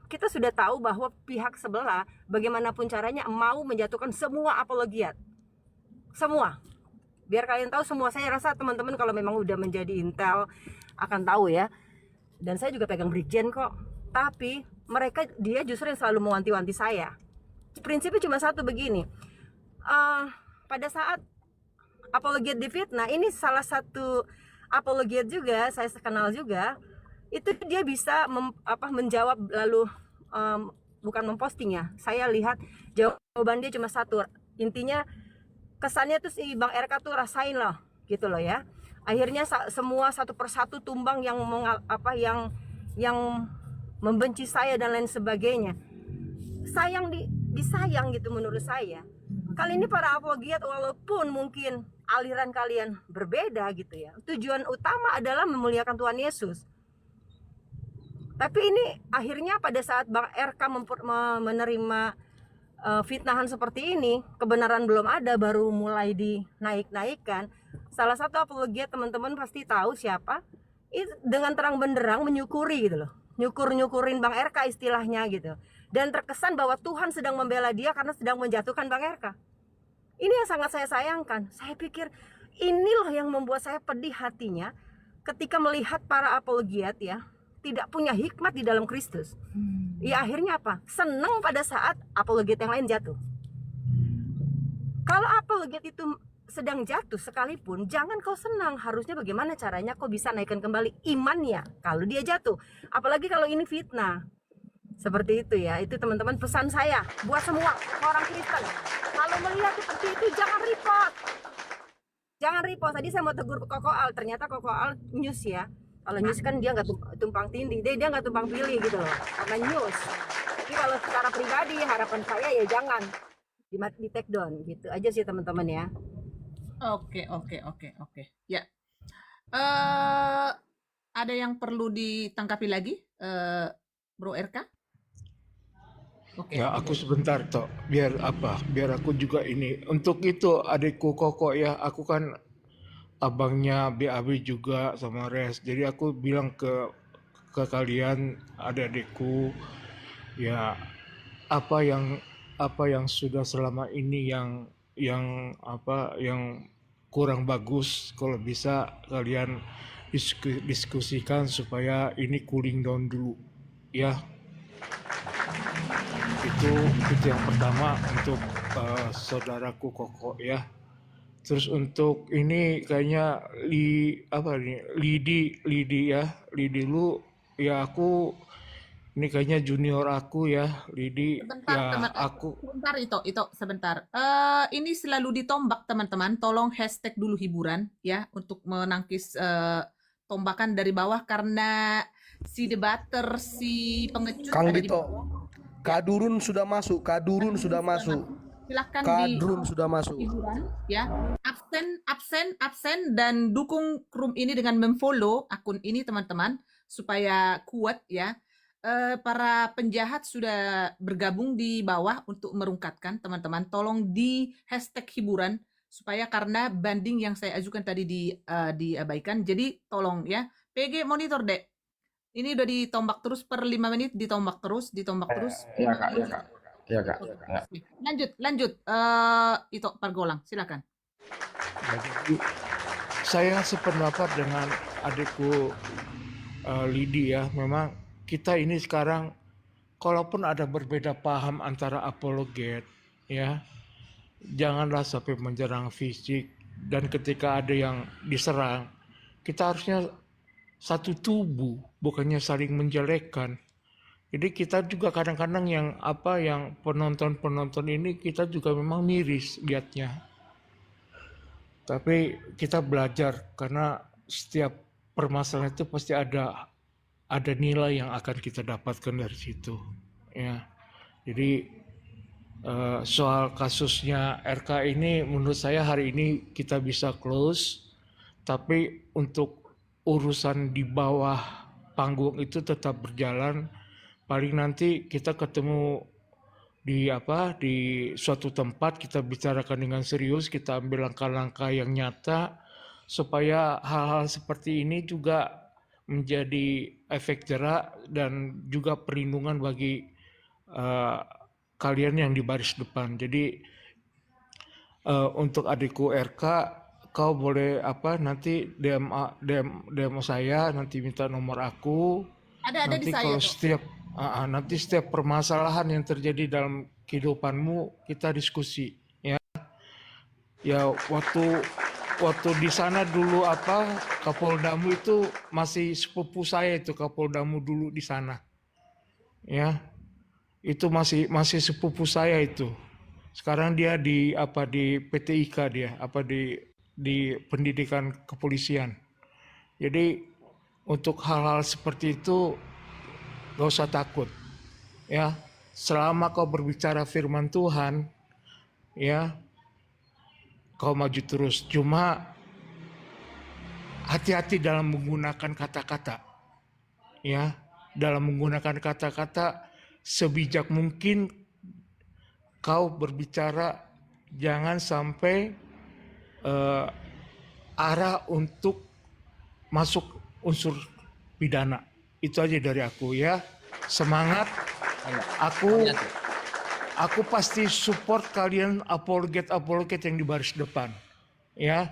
kita sudah tahu bahwa pihak sebelah bagaimanapun caranya mau menjatuhkan semua apologiat. Semua. Biar kalian tahu semua, saya rasa teman-teman kalau memang udah menjadi intel akan tahu ya. Dan saya juga pegang Brigjen kok. Tapi dia justru yang selalu mewanti-wanti saya. Prinsipnya cuma satu begini. Pada saat apologiat difitnah, ini salah satu apologiat juga, saya kenal juga. Itu dia bisa menjawab lalu bukan memposting ya. Saya lihat jawaban dia cuma satu. Intinya kesannya tuh si Bang RK tuh rasain loh, gitu loh ya. Akhirnya semua satu persatu tumbang yang membenci saya dan lain sebagainya. Disayang gitu menurut saya. Kali ini para apologiat walaupun mungkin aliran kalian berbeda gitu ya, tujuan utama adalah memuliakan Tuhan Yesus. Tapi ini akhirnya pada saat Bang RK menerima fitnahan seperti ini, kebenaran belum ada, baru mulai dinaik-naikkan. Salah satu apologiat teman-teman pasti tahu siapa, itu dengan terang benderang menyukuri gitu loh, nyukurin Bang RK istilahnya gitu, dan terkesan bahwa Tuhan sedang membela dia karena sedang menjatuhkan Bang RK. Ini yang sangat saya sayangkan. Saya pikir inilah yang membuat saya pedih hatinya ketika melihat para apologiat ya tidak punya hikmat di dalam Kristus. Ya akhirnya apa? Senang pada saat apologet yang lain jatuh. Kalau apologet itu sedang jatuh sekalipun, jangan kau senang. Harusnya bagaimana caranya kau bisa naikkan kembali imannya kalau dia jatuh. Apalagi kalau ini fitnah. Seperti itu ya. Itu teman-teman pesan saya buat semua orang Kristen. Kalau melihat seperti itu jangan report. Jangan report. Tadi saya mau tegur Koko Al, ternyata Koko Al news ya. Kalau news kan dia nggak tumpang tindih, dia nggak tumpang pilih gitu loh, karena news. Tapi kalau secara pribadi harapan saya ya jangan di take down gitu aja sih teman-teman ya. Oke. Ya. Ada yang perlu ditangkapi lagi, Bro RK? Oke. Ya, aku sebentar toh, biar aku juga ini. Untuk itu adikku Koko ya, aku kan abangnya BAB juga sama Res. Jadi aku bilang ke kalian adik-adikku ya, apa yang sudah selama ini yang kurang bagus, kalau bisa kalian diskusikan supaya ini cooling down dulu ya. Itu yang pertama untuk saudaraku Koko ya. Terus untuk ini kayaknya Lidi lu ya, aku ini kayaknya junior aku ya, Lidi ya. Sebentar itu sebentar. Ini selalu ditombak teman-teman. Tolong hashtag dulu hiburan ya untuk menangkis tombakan dari bawah, karena si debater, si pengecut Kang ada di Dito, bawah. Kadurun sudah masuk. Silakan Kadrun sudah masuk. hiburan ya. Absen dan dukung room ini dengan memfollow akun ini teman-teman supaya kuat ya. Para penjahat sudah bergabung di bawah untuk merungkatkan teman-teman. Tolong di hashtag hiburan supaya, karena banding yang saya ajukan tadi diabaikan. Jadi tolong ya. PG monitor dek. Ini udah ditombak terus per 5 menit, ditombak terus. Iya kak. Lanjut. Itu Pargolang, silakan. Jadi, saya sependapat dengan adikku Lidi ya. Memang kita ini sekarang, kalaupun ada berbeda paham antara apologet ya, janganlah sampai menyerang fisik. Dan ketika ada yang diserang, kita harusnya satu tubuh, bukannya saling menjelekkan. Jadi kita juga kadang-kadang yang penonton ini kita juga memang miris lihatnya. Tapi kita belajar, karena setiap permasalahan itu pasti ada nilai yang akan kita dapatkan dari situ. Ya. Jadi soal kasusnya RK ini menurut saya hari ini kita bisa close, tapi untuk urusan di bawah panggung itu tetap berjalan. Paling nanti kita ketemu di suatu tempat, kita bicarakan dengan serius, kita ambil langkah-langkah yang nyata supaya hal-hal seperti ini juga menjadi efek jerak dan juga perlindungan bagi kalian yang di baris depan. Jadi untuk adikku RK, kau boleh nanti DM saya, nanti minta nomor aku. Ada Nanti di saya kalau tuh. setiap permasalahan yang terjadi dalam kehidupanmu kita diskusi ya. Ya waktu di sana dulu Kapoldamu itu masih sepupu saya, itu Kapoldamu dulu di sana. Ya. Itu masih sepupu saya itu. Sekarang dia di PTIK, dia di pendidikan kepolisian. Jadi untuk hal-hal seperti itu gak usah takut ya. Selama kau berbicara firman Tuhan ya, kau maju terus. Cuma hati-hati dalam menggunakan kata-kata ya. Dalam menggunakan kata-kata, sebijak mungkin kau berbicara, jangan sampai arah untuk masuk unsur pidana. Itu aja dari aku ya. Semangat. Aku pasti support kalian apologet yang di baris depan. Ya.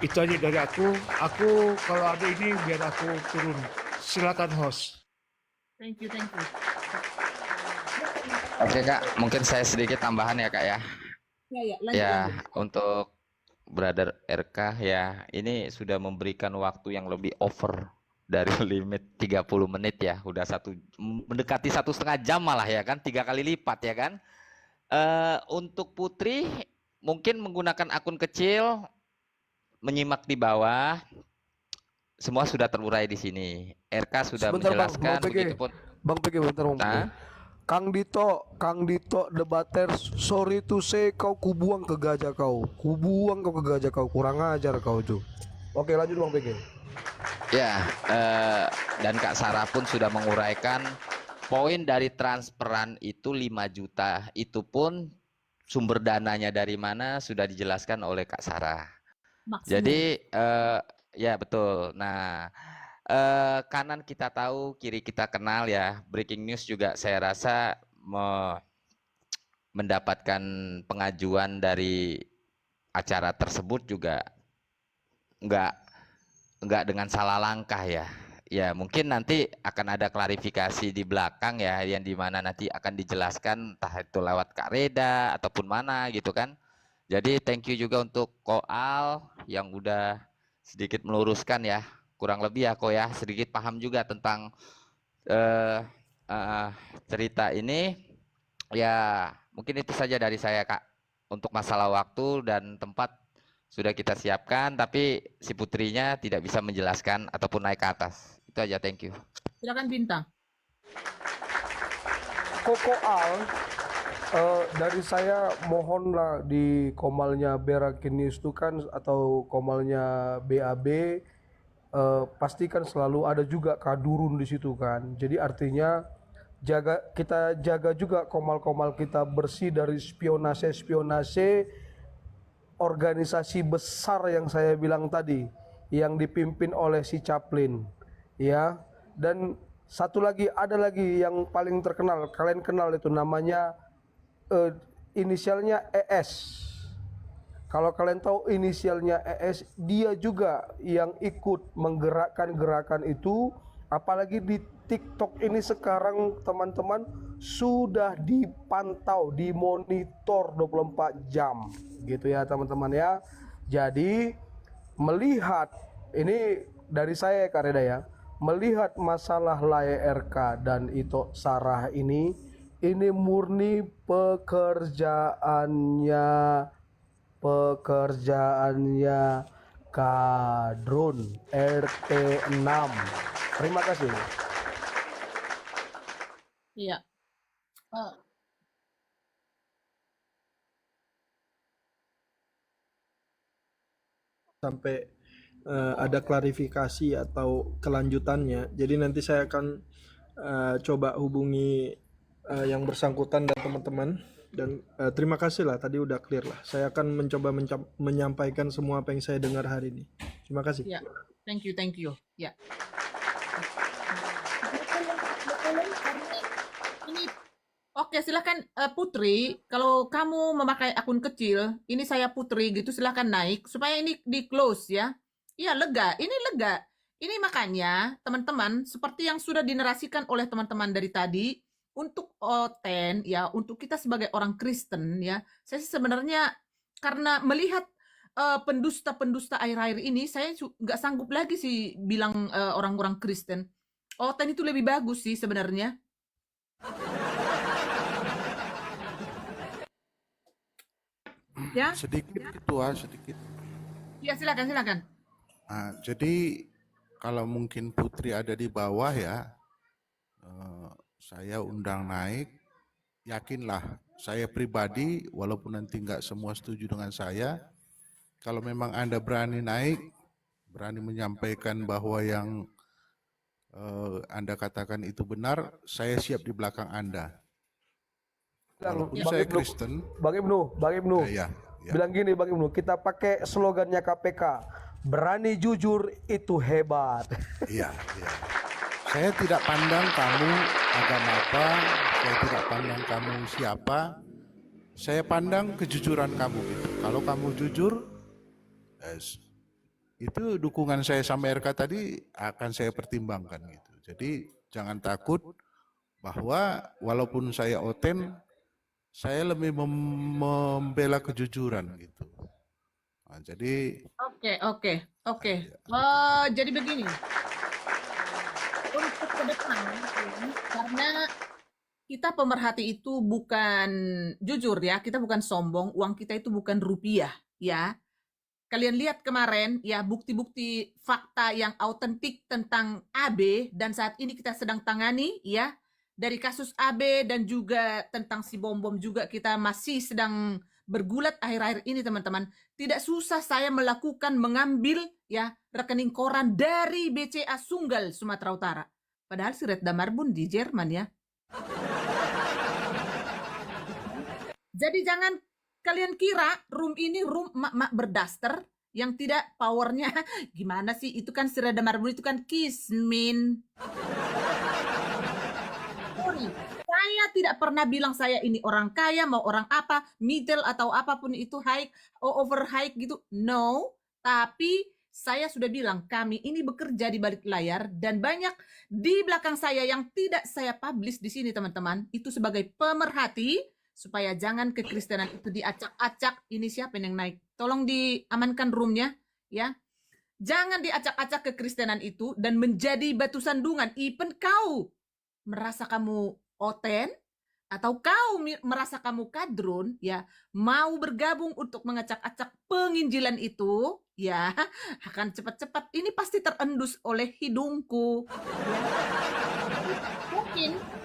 Itu aja dari aku. Aku kalau ada ini biar aku turun Silakan host. Thank you, thank you. Oke Kak, mungkin saya sedikit tambahan ya Kak ya. Ya, lanjut, Ya, lanjut. untuk Brother RK ya, ini sudah memberikan waktu yang lebih over dari limit 30 menit ya. Udah mendekati 1,5 jam malah ya kan, 3 kali lipat ya kan. Untuk Putri mungkin menggunakan akun kecil, menyimak di bawah. Semua sudah terurai di sini. RK sudah Sebentar menjelaskan, Bang PG. begitupun. Bang PG, bentar Bang PG. Nah, Kang Dito debater, sorry to say kau kubuang ke gajah kau. Kubuang kau ke gajah kau, kurang ajar kau tuh. Oke, lanjut Bang PG. ya, dan Kak Sarah pun sudah menguraikan poin dari transferan itu 5 juta. Itu pun sumber dananya dari mana sudah dijelaskan oleh Kak Sarah. Maksimum. Jadi ya betul. Nah, kanan kita tahu, kiri kita kenal ya. Breaking news juga saya rasa mendapatkan pengajuan dari acara tersebut juga enggak dengan salah langkah ya. Ya mungkin nanti akan ada klarifikasi di belakang ya, yang dimana nanti akan dijelaskan entah itu lewat Kak Reda ataupun mana gitu kan. Jadi thank you juga untuk Koal yang udah sedikit meluruskan ya, kurang lebih ya ya, sedikit paham juga tentang cerita ini. Ya mungkin itu saja dari saya Kak. Untuk masalah waktu dan tempat sudah kita siapkan, tapi si putrinya tidak bisa menjelaskan ataupun naik ke atas. Itu aja, thank you. Silakan Bintang. Koko Al, dari saya mohonlah di komalnya Berakin News itu kan, atau komalnya BAB, pastikan selalu ada juga kadurun di situ kan. Jadi artinya kita jaga juga komal-komal kita bersih dari spionase organisasi besar yang saya bilang tadi, yang dipimpin oleh si Chaplin, ya. Dan satu lagi, ada lagi yang paling terkenal, kalian kenal itu, namanya inisialnya ES. Kalau kalian tahu inisialnya ES, dia juga yang ikut menggerakkan gerakan itu. Apalagi di TikTok ini sekarang teman-teman sudah dipantau, dimonitor 24 jam gitu ya teman-teman ya. Jadi melihat ini dari saya Kak Reda ya, melihat masalah Laye RK dan Ito Sarah ini murni pekerjaannya Kadrun RT 6. Terima kasih. Iya. Sampai ada klarifikasi atau kelanjutannya. Jadi nanti saya akan coba hubungi yang bersangkutan dan teman-teman. Dan terima kasih lah, tadi udah clear lah. Saya akan mencoba menyampaikan semua apa yang saya dengar hari ini. Terima kasih. Ya, thank you. Ya. Ini oke, silakan Putri, kalau kamu memakai akun kecil, ini saya Putri gitu, silakan naik supaya ini di close ya. Iya, lega. Ini lega. Ini makanya teman-teman, seperti yang sudah dinarasikan oleh teman-teman dari tadi, untuk Oten ya, untuk kita sebagai orang Kristen ya, saya sebenarnya karena melihat pendusta-pendusta akhir-akhir ini, saya nggak sanggup lagi sih bilang orang-orang Kristen. Oten itu lebih bagus sih sebenarnya. Ya? Sedikit Ketua, sedikit. Ya, silakan. Nah, jadi kalau mungkin Putri ada di bawah ya, saya undang naik. Yakinlah, saya pribadi walaupun nanti nggak semua setuju dengan saya, kalau memang Anda berani naik, berani menyampaikan bahwa yang Anda katakan itu benar, saya siap di belakang Anda. Walaupun saya Kristen. Bang Ibnu. Ya. Bilang gini Bang Ibnu, kita pakai slogannya KPK, berani jujur itu hebat. Iya. Saya tidak pandang kamu agama apa, saya tidak pandang kamu siapa, saya pandang kejujuran kamu gitu. Kalau kamu jujur, itu dukungan saya sama RK tadi akan saya pertimbangkan gitu. Jadi jangan takut bahwa walaupun saya oten, saya lebih membela kejujuran gitu. Nah, jadi Oke. Jadi begini, untuk ke depan, karena kita pemerhati itu bukan, jujur ya, kita bukan sombong, uang kita itu bukan rupiah, ya. Kalian lihat kemarin, ya, bukti-bukti fakta yang autentik tentang AB, dan saat ini kita sedang tangani, ya, dari kasus AB dan juga tentang si bom-bom juga kita masih sedang bergulat akhir-akhir ini, teman-teman. Tidak susah saya mengambil, ya, rekening koran dari BCA Sunggal, Sumatera Utara. Padahal si Retda Marbun di Jerman, ya. Jadi jangan kalian kira room ini room mak-mak berdaster yang tidak powernya. Gimana sih? Itu kan si Retda Marbun itu kan kismin. Sorry, saya tidak pernah bilang saya ini orang kaya, mau orang apa, middle atau apapun itu, high, over high gitu. No, tapi saya sudah bilang kami ini bekerja di balik layar dan banyak di belakang saya yang tidak saya publish di sini, teman-teman. Itu sebagai pemerhati supaya jangan kekristenan itu diacak-acak. Ini siapa yang naik? Tolong diamankan roomnya, ya. Jangan diacak-acak kekristenan itu dan menjadi batu sandungan. Even kau merasa kamu oten atau kau merasa kamu kadrun, ya, mau bergabung untuk mengacak-acak penginjilan itu, ya, akan cepat-cepat ini pasti terendus oleh hidungku,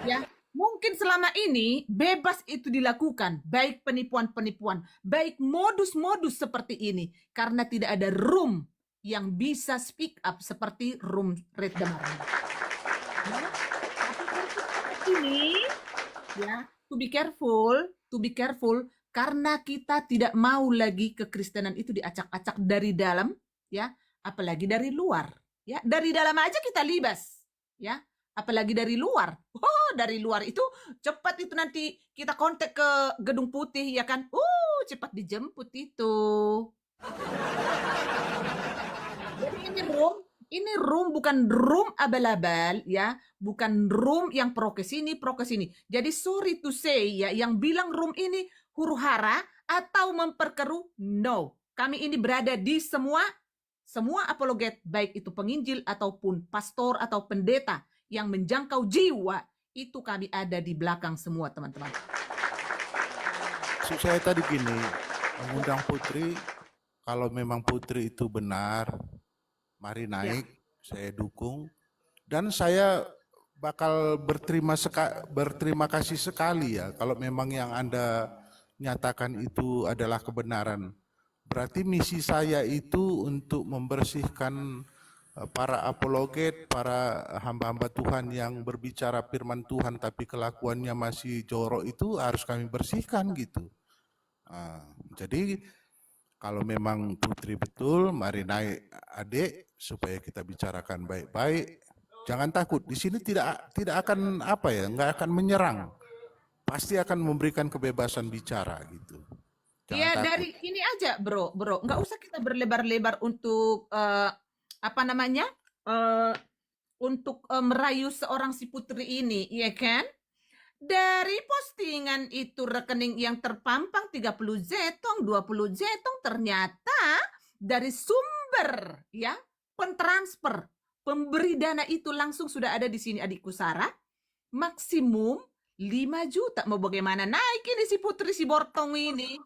ya. Mungkin selama ini bebas itu dilakukan, baik penipuan-penipuan, baik modus-modus seperti ini, karena tidak ada room yang bisa speak up seperti room Retda Marbun. Ini, ya, to be careful, karena kita tidak mau lagi kekristenan itu diacak-acak dari dalam, ya, apalagi dari luar, ya. Dari dalam aja kita libas, ya, apalagi dari luar. Dari luar itu cepat itu nanti kita kontak ke Gedung Putih, ya kan? Cepat dijemput itu. Jadi ini room bukan room abal-abal, ya, bukan room yang pro ke sini. Jadi sorry to say, ya, yang bilang room ini huru-hara atau memperkeruh, no. Kami ini berada di semua apologet, baik itu penginjil ataupun pastor atau pendeta yang menjangkau jiwa, itu kami ada di belakang semua, teman-teman. Maksud saya tadi gini, mengundang Putri, kalau memang Putri itu benar, mari naik, saya dukung, dan saya bakal berterima kasih sekali ya kalau memang yang Anda nyatakan itu adalah kebenaran. Berarti misi saya itu untuk membersihkan para apologet, para hamba-hamba Tuhan yang berbicara firman Tuhan tapi kelakuannya masih jorok, itu harus kami bersihkan gitu. Jadi kalau memang Putri betul, mari naik adik supaya kita bicarakan baik-baik. Jangan takut, di sini tidak akan nggak akan menyerang. Pasti akan memberikan kebebasan bicara gitu. Iya, dari ini aja, bro, nggak usah kita berlebar-lebar untuk untuk merayu seorang si Putri ini, ya kan? Dari postingan itu rekening yang terpampang 30 zetong, 20 zetong, ternyata dari sumber, ya, pentransfer, pemberi dana itu langsung sudah ada di sini, adikku Sarah. Maksimum 5 juta. Mau bagaimana naik ini si Putri si Bortong ini?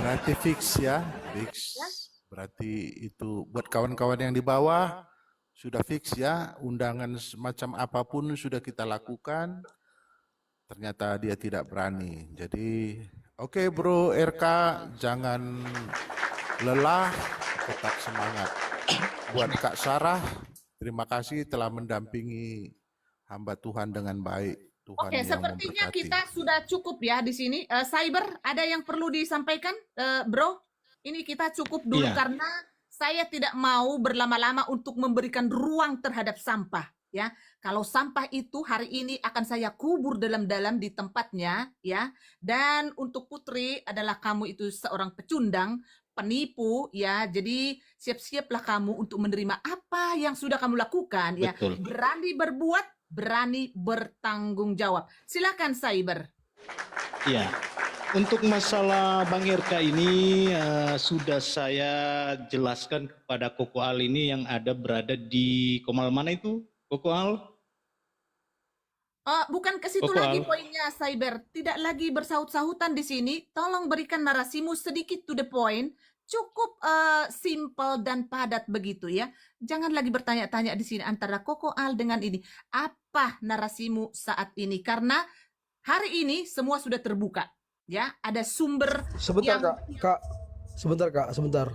Berarti fix ya, fix. Ya? Berarti itu buat kawan-kawan yang di bawah sudah fix ya, undangan semacam apapun sudah kita lakukan. Ternyata dia tidak berani. Jadi oke, bro RK, jangan lelah, tetap semangat. Buat Kak Sarah, terima kasih telah mendampingi hamba Tuhan dengan baik. Tuhan Oke, sepertinya kita sudah cukup ya di sini. Cyber, ada yang perlu disampaikan, bro? Ini kita cukup dulu karena saya tidak mau berlama-lama untuk memberikan ruang terhadap sampah, ya. Kalau sampah itu hari ini akan saya kubur dalam-dalam di tempatnya, ya. Dan untuk Putri adalah kamu itu seorang pecundang, penipu ya. Jadi siap-siaplah kamu untuk menerima apa yang sudah kamu lakukan ya. Betul. Berani berbuat, berani bertanggung jawab. Silakan Cyber. Ya, untuk masalah Bang RK ini sudah saya jelaskan kepada Koko Al ini yang berada di Komal mana itu, Koko Al? Bukan ke situ Koko lagi Al. poinnya, Cyber. Tidak lagi bersaut-sautan di sini. Tolong berikan narasimu sedikit to the point. Cukup simple dan padat begitu ya. Jangan lagi bertanya-tanya di sini antara Koko Al dengan ini. Apa narasimu saat ini? Karena hari ini semua sudah terbuka. Ya, ada sumber Sebentar yang Kak, sebentar.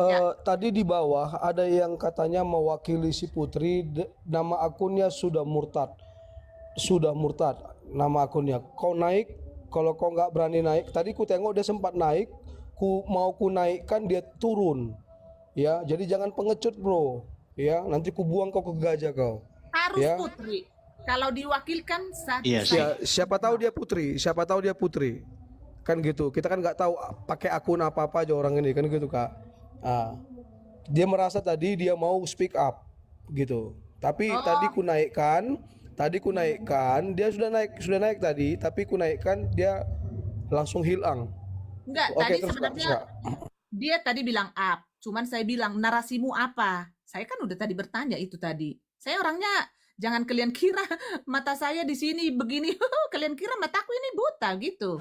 ya. Tadi di bawah ada yang katanya mewakili si Putri, nama akunnya sudah murtad nama akunnya. Kau naik, kalau kau nggak berani naik, tadi ku tengok dia sempat naik, ku naikkan dia turun, ya. Jadi jangan pengecut bro, ya. Nanti ku buang kau ke gajah kau, Harus ya. Putri. Kalau diwakilkan saat Iya sih. Ya, siapa tahu dia putri, kan gitu. Kita kan nggak tahu pakai akun apa aja orang ini, kan gitu Kak. Dia merasa tadi dia mau speak up, gitu. Tapi tadi ku naikkan, dia sudah naik tadi, tapi ku naikkan dia langsung hilang. Enggak, Oke, tadi terus Kak, sebenarnya Kak. dia tadi bilang up, cuman saya bilang narasimu apa? Saya kan udah tadi bertanya itu tadi. Saya orangnya jangan kalian kira mata saya di sini begini, kalian kira mataku ini buta gitu.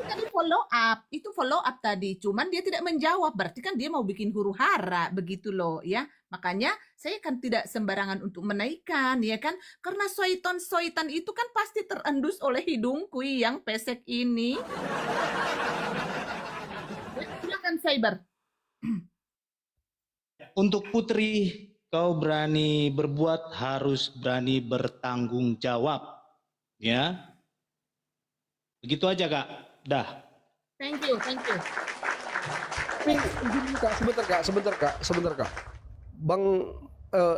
Tadi follow up tadi, cuman dia tidak menjawab, berarti kan dia mau bikin huru hara begitu loh ya. Makanya saya kan tidak sembarangan untuk menaikkan ya kan, karena soitan itu kan pasti terendus oleh hidungku yang pesek ini. Ya, silakan Cyber. Untuk Putri, kau berani berbuat harus berani bertanggung jawab, ya. Begitu aja Kak, dah. Thank you. Tapi gini, Kak, sebentar Kak. Bang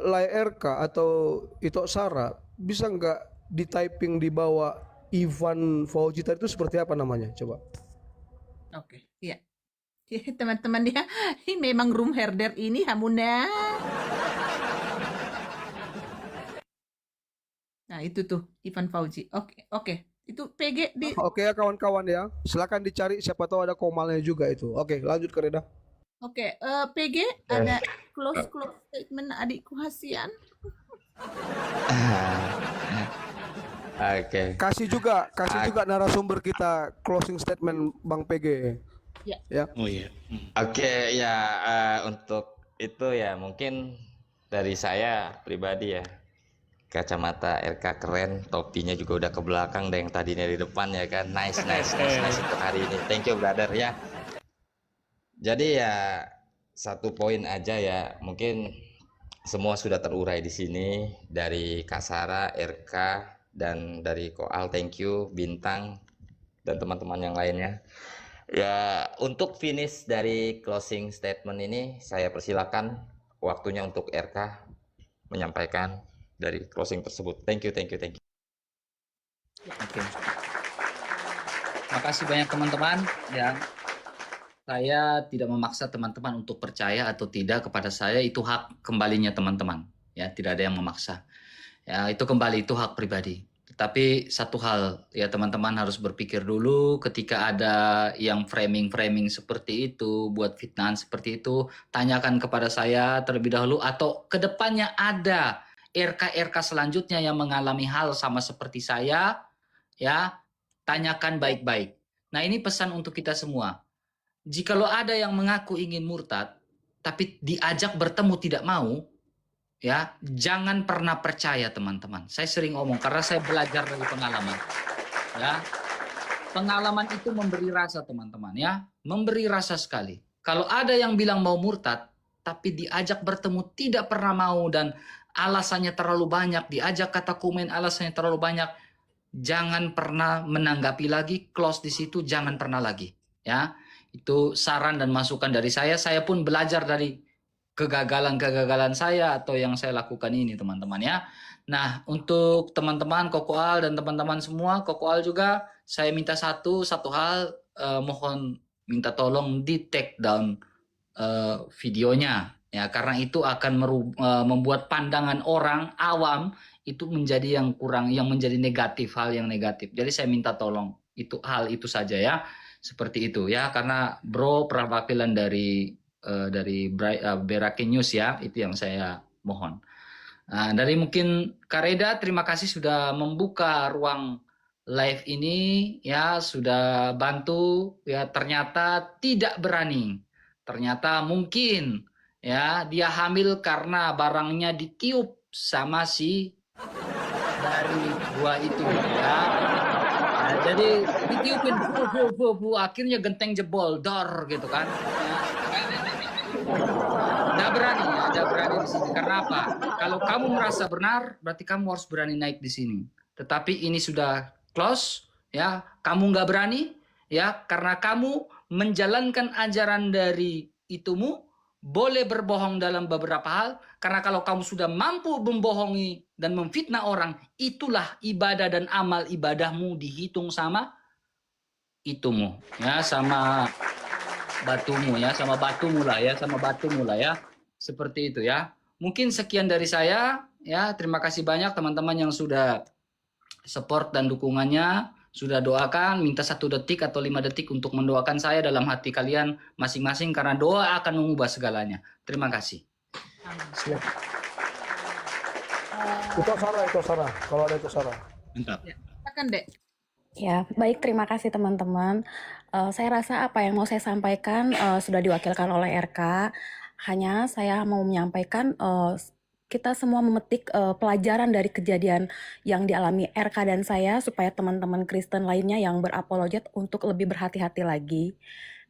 Lai RK atau Ito Sara bisa nggak di typing di bawah Ivan Fauzi tadi itu seperti apa namanya? Coba. Oke, iya. Teman-teman ya, ini memang room herder ini Hamuna. Nah itu tuh Ivan Fauzi. Oke. Itu PG di. Oke ya kawan-kawan ya, silakan dicari siapa tahu ada komalnya juga itu. Oke, lanjut ke Reda. Oke, PG ada close statement adikku Hasian. Oke. Kasih juga narasumber kita closing statement Bang PG. Ya. Oh iya. Oke, ya untuk itu ya mungkin dari saya pribadi ya. Kacamata RK keren, topinya juga udah ke belakang dan yang tadinya di depan ya kan. Nice untuk hari ini. Thank you brother ya. Jadi ya satu poin aja ya, mungkin semua sudah terurai di sini dari Kak Sara, RK dan dari Koal. Thank you, Bintang dan teman-teman yang lainnya. Ya, untuk finish dari closing statement ini saya persilakan waktunya untuk RK menyampaikan dari closing tersebut. Thank you. Oke. Makasih banyak teman-teman ya. Saya tidak memaksa teman-teman untuk percaya atau tidak kepada saya, itu hak kembalinya teman-teman. Ya, tidak ada yang memaksa. Ya, itu kembali, itu hak pribadi. Tetapi satu hal ya teman-teman harus berpikir dulu ketika ada yang framing seperti itu, buat fitnahan seperti itu, tanyakan kepada saya terlebih dahulu atau kedepannya ada RK selanjutnya yang mengalami hal sama seperti saya, ya, tanyakan baik-baik. Nah, ini pesan untuk kita semua. Jikalau ada yang mengaku ingin murtad, tapi diajak bertemu tidak mau, ya, jangan pernah percaya teman-teman. Saya sering ngomong karena saya belajar dari pengalaman. Ya, pengalaman itu memberi rasa teman-teman, ya, memberi rasa sekali. Kalau ada yang bilang mau murtad, tapi diajak bertemu tidak pernah mau dan alasannya terlalu banyak, diajak kata komen alasannya terlalu banyak, jangan pernah menanggapi lagi, close di situ, jangan pernah lagi, ya. Itu saran dan masukan dari saya. Saya pun belajar dari kegagalan saya atau yang saya lakukan ini teman-teman ya. Nah, untuk teman-teman Kokoal dan teman-teman semua, Kokoal juga saya minta satu hal, mohon minta tolong di take down videonya ya, karena itu akan membuat pandangan orang awam itu menjadi yang kurang, yang menjadi negatif, hal yang negatif. Jadi saya minta tolong hal itu saja ya, seperti itu ya, karena bro perwakilan dari Berake News ya, itu yang saya mohon. Nah, dari mungkin Kak Reda, terima kasih sudah membuka ruang live ini ya, sudah bantu ya. Ternyata tidak berani, ternyata mungkin ya dia hamil karena barangnya ditiup sama si dari gua itu ya. Nah, jadi ditiupin akhirnya genteng jebol dor gitu kan. Nggak berani ya, nggak berani di sini. Karena apa? Kalau kamu merasa benar, berarti kamu harus berani naik di sini. Tetapi ini sudah close, ya. Kamu nggak berani, ya, karena kamu menjalankan ajaran dari itumu, boleh berbohong dalam beberapa hal. Karena kalau kamu sudah mampu membohongi dan memfitnah orang, itulah ibadah dan amal ibadahmu dihitung sama itumu, ya, sama batumu ya, sama batumu lah ya, seperti itu ya. Mungkin sekian dari saya ya. Terima kasih banyak teman-teman yang sudah support dan dukungannya, sudah doakan, minta 1 detik atau 5 detik untuk mendoakan saya dalam hati kalian masing-masing, karena doa akan mengubah segalanya. Terima kasih. Itu Sarah, kalau ada itu Sarah. Mantap. Silakan, Dek. Ya, baik, terima kasih teman-teman. Saya rasa apa yang mau saya sampaikan sudah diwakilkan oleh RK. Hanya saya mau menyampaikan kita semua memetik pelajaran dari kejadian yang dialami RK dan saya, supaya teman-teman Kristen lainnya yang berapologet untuk lebih berhati-hati lagi.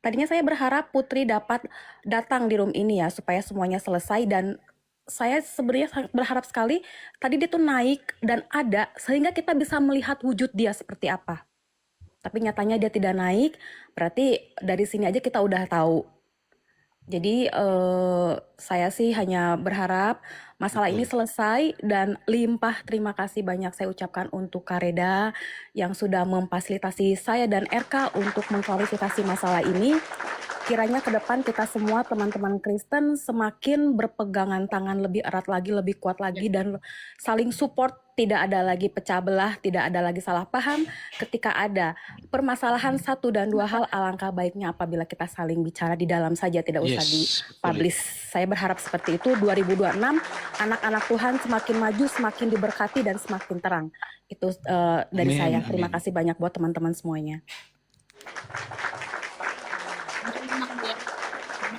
Tadinya saya berharap Putri dapat datang di room ini ya, supaya semuanya selesai, dan saya sebenarnya sangat berharap sekali tadi dia tuh naik dan ada, sehingga kita bisa melihat wujud dia seperti apa. Tapi nyatanya dia tidak naik, berarti dari sini aja kita udah tahu. Jadi saya sih hanya berharap masalah ini selesai, dan limpah terima kasih banyak saya ucapkan untuk Kak Reda yang sudah memfasilitasi saya dan RK untuk mengklarifikasi masalah ini. Kiranya ke depan kita semua teman-teman Kristen semakin berpegangan tangan lebih erat lagi, lebih kuat lagi, dan saling support. Tidak ada lagi pecah belah, tidak ada lagi salah paham. Ketika ada permasalahan 1 dan 2 hal, alangkah baiknya apabila kita saling bicara di dalam saja, tidak usah dipublish. Saya berharap seperti itu. 2026 anak-anak Tuhan semakin maju, semakin diberkati, dan semakin terang. Itu dari saya. Terima kasih banyak buat teman-teman semuanya.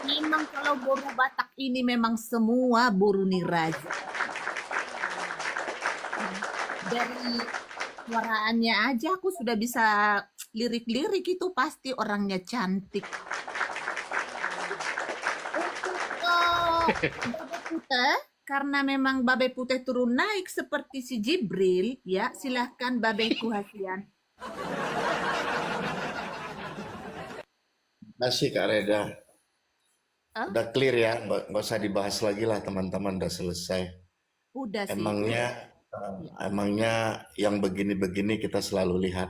Memang kalau boru Batak ini memang semua boru niraja. Dari suaraannya aja aku sudah bisa lirik-lirik, itu pasti orangnya cantik. Untuk Babe Putih, karena memang Babe Putih turun naik seperti si Jibril, ya silahkan Babe Kuhasian. Masih Kak Reda. Udah clear ya, nggak usah dibahas lagi lah teman-teman, udah selesai. Udah sih. Emangnya yang begini-begini kita selalu lihat.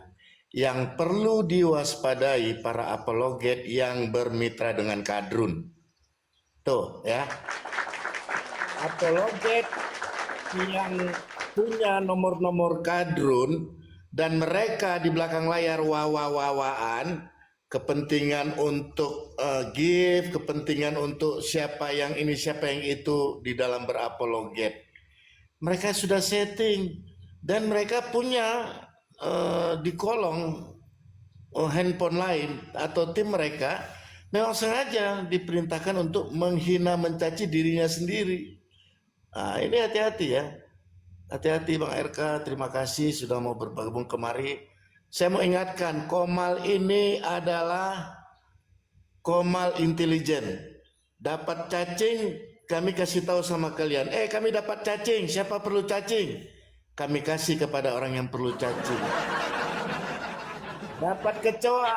Yang perlu diwaspadai para apologet yang bermitra dengan kadrun. Tuh ya. Apologet yang punya nomor-nomor kadrun dan mereka di belakang layar wawa-wawaan, kepentingan untuk give, kepentingan untuk siapa yang ini, siapa yang itu di dalam berapologet. Mereka sudah setting dan mereka punya di kolong handphone lain atau tim mereka memang sengaja diperintahkan untuk menghina, mencaci dirinya sendiri. Nah, ini hati-hati ya. Hati-hati Bang RK, terima kasih sudah mau bergabung kemari. Saya mau ingatkan, Komal ini adalah Komal intelijen. Dapat cacing, kami kasih tahu sama kalian. Kami dapat cacing, siapa perlu cacing? Kami kasih kepada orang yang perlu cacing. Dapat kecoa,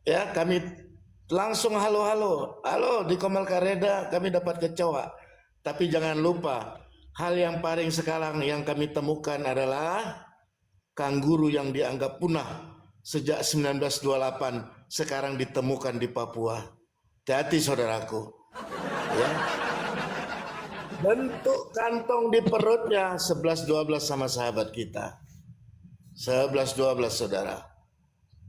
ya kami langsung halo di Komal Kak Reda, kami dapat kecoa. Tapi jangan lupa, hal yang paling sekarang yang kami temukan adalah kanguru yang dianggap punah sejak 1928 sekarang ditemukan di Papua. Hati-hati saudaraku. Ya. Bentuk kantong di perutnya 11-12 sama sahabat kita. 11-12 saudara.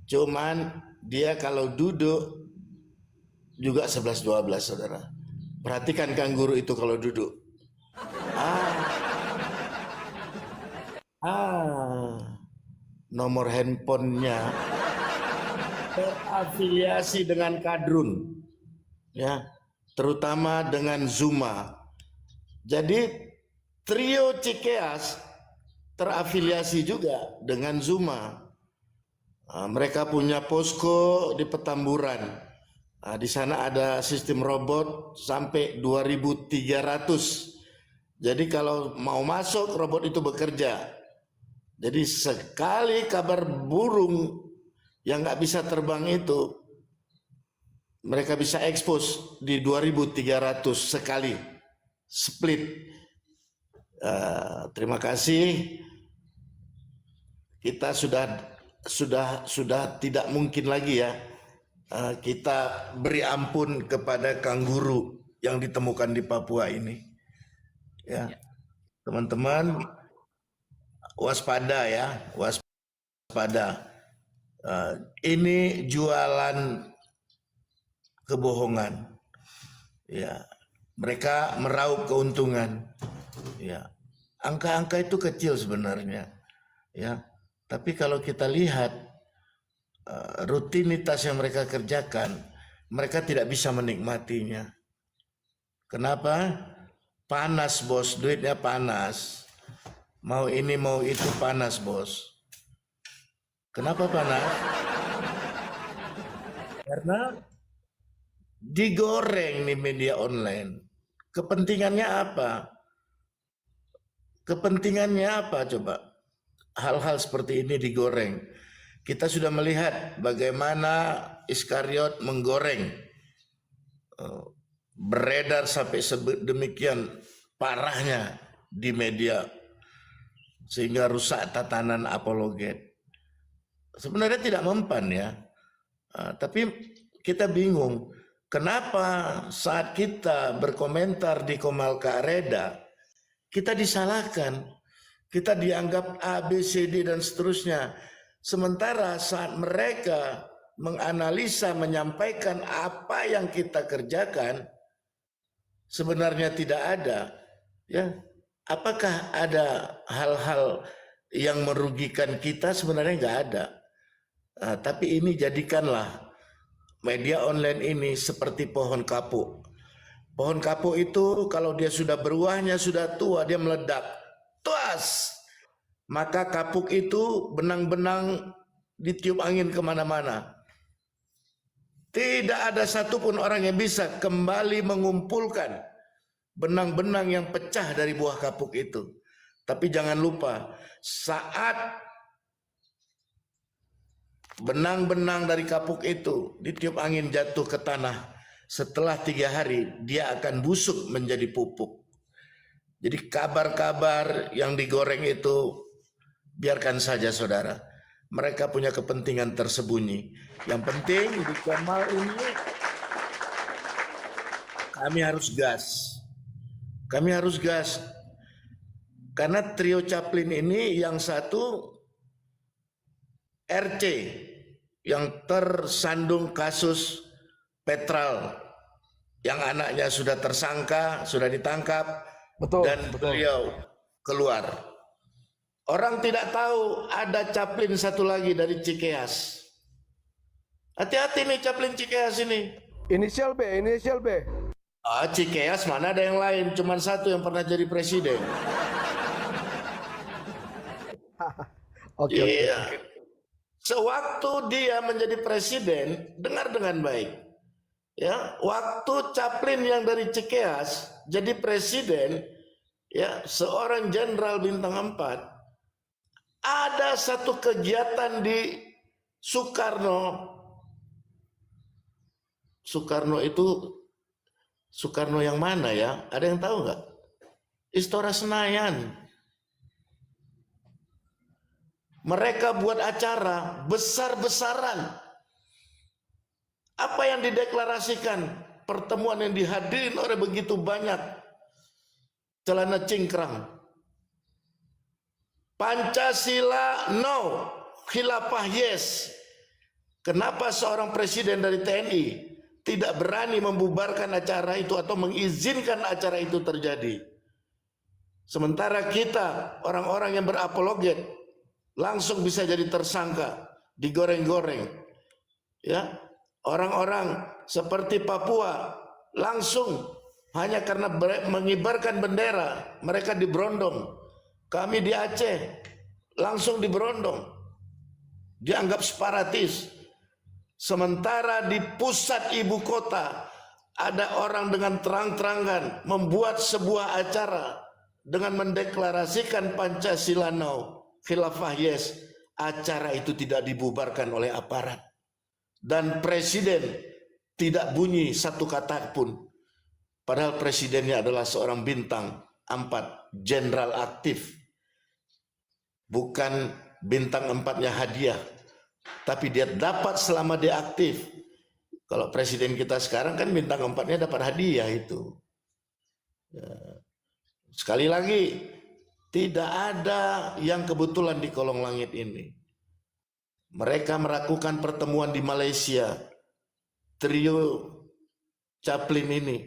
Cuman dia kalau duduk juga 11-12 saudara. Perhatikan kanguru itu kalau duduk. Nomor handphonenya terafiliasi dengan kadrun. Ya, terutama dengan Zuma. Jadi trio Cikeas terafiliasi juga dengan Zuma. Mereka punya posko di Petamburan. Di sana ada sistem robot sampai 2.300. Jadi kalau mau masuk robot itu bekerja. Jadi sekali kabar burung yang nggak bisa terbang itu, mereka bisa expose di 2.300 sekali. Split. Terima kasih. Kita sudah tidak mungkin lagi ya kita beri ampun kepada kanguru yang ditemukan di Papua ini. Ya, teman-teman waspada ya, waspada. Ini jualan kebohongan. Ya. Mereka meraup keuntungan. Ya. Angka-angka itu kecil sebenarnya. Ya. Tapi kalau kita lihat rutinitas yang mereka kerjakan, mereka tidak bisa menikmatinya. Kenapa? Panas bos, duitnya panas. Mau ini mau itu panas bos. Kenapa panas? Karena digoreng nih media online. Kepentingannya apa? Kepentingannya apa coba? Hal-hal seperti ini digoreng. Kita sudah melihat bagaimana Iskariot menggoreng, beredar sampai sedemikian parahnya di media sehingga rusak tatanan apologet. Sebenarnya tidak mempan ya, tapi kita bingung. Kenapa saat kita berkomentar di Komal Kak Reda, kita disalahkan, kita dianggap A, B, C, D, dan seterusnya. Sementara saat mereka menganalisa, menyampaikan apa yang kita kerjakan, sebenarnya tidak ada. Ya, apakah ada hal-hal yang merugikan kita? Sebenarnya nggak ada. Tapi ini jadikanlah media online ini seperti pohon kapuk. Pohon kapuk itu kalau dia sudah beruahnya sudah tua, dia meledak. Tuas! Maka kapuk itu benang-benang ditiup angin kemana-mana. Tidak ada satupun orang yang bisa kembali mengumpulkan benang-benang yang pecah dari buah kapuk itu. Tapi jangan lupa, saat benang-benang dari kapuk itu ditiup angin jatuh ke tanah, setelah 3 hari dia akan busuk menjadi pupuk. Jadi kabar-kabar yang digoreng itu biarkan saja saudara. Mereka punya kepentingan tersembunyi. Yang penting di Komal ini kami harus gas. Kami harus gas. Karena trio Chaplin ini yang satu RC yang tersandung kasus Petral yang anaknya sudah tersangka, sudah ditangkap, dan beliau keluar. Orang tidak tahu ada Chaplin satu lagi dari Cikeas. Hati-hati nih Chaplin Cikeas ini. Inisial B, inisial B. Cikeas mana ada yang lain, cuman satu yang pernah jadi presiden. Oke. Sewaktu dia menjadi presiden, dengar dengan baik. Ya, waktu Chaplin yang dari Cikeas jadi presiden, ya, seorang jenderal bintang 4, ada satu kegiatan di Soekarno. Soekarno itu Soekarno yang mana ya? Ada yang tahu nggak? Istora Senayan. Mereka buat acara besar-besaran Apa yang dideklarasikan? Pertemuan yang dihadirin oleh begitu banyak celana cingkrang. Pancasila no, khilafah yes. Kenapa seorang presiden dari TNI tidak berani membubarkan acara itu atau mengizinkan acara itu terjadi? Sementara kita, orang-orang yang berapologet, langsung bisa jadi tersangka, digoreng-goreng. Ya, orang-orang seperti Papua langsung hanya karena mengibarkan bendera mereka diberondong. Kami di Aceh langsung diberondong, dianggap separatis. Sementara di pusat ibu kota ada orang dengan terang-terangan membuat sebuah acara dengan mendeklarasikan Pancasila no, khilafah yes. Acara itu tidak dibubarkan oleh aparat. Dan presiden tidak bunyi satu kata pun. Padahal presidennya adalah seorang bintang 4, jenderal aktif. Bukan bintang 4-nya hadiah, tapi dia dapat selama dia aktif. Kalau presiden kita sekarang kan bintang 4-nya dapat hadiah itu. Ya. Sekali lagi, tidak ada yang kebetulan di kolong langit ini. Mereka melakukan pertemuan di Malaysia, trio Chaplin ini,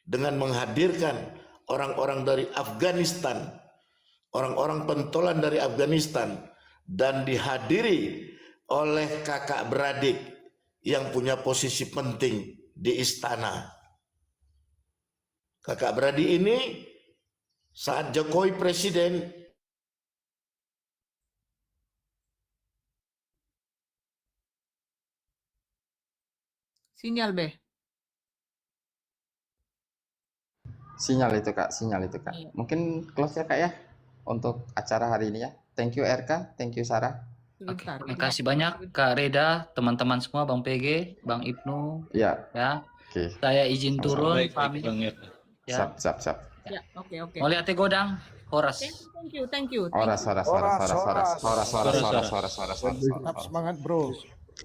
dengan menghadirkan orang-orang dari Afghanistan, orang-orang pentolan dari Afghanistan, dan dihadiri oleh kakak beradik yang punya posisi penting di istana. Kakak beradik ini saat Jokowi presiden, Sinyal, Be. Sinyal itu Kak, sinyal itu Kak. Iya. Mungkin close ya Kak ya untuk acara hari ini ya. Thank you RK, thank you Sarah. Oke, Sebentar. terima kasih banyak Kak Reda, teman-teman semua, Bang PG, Bang Ibnu. Ya. Ya. Oke. Saya izin Sama-sama. turun, Baik, pamit. Bang ya. Ya. Sap. Ya, oke. Mau lihat godang, Horas. Thank you. Horas. Tetap semangat bro.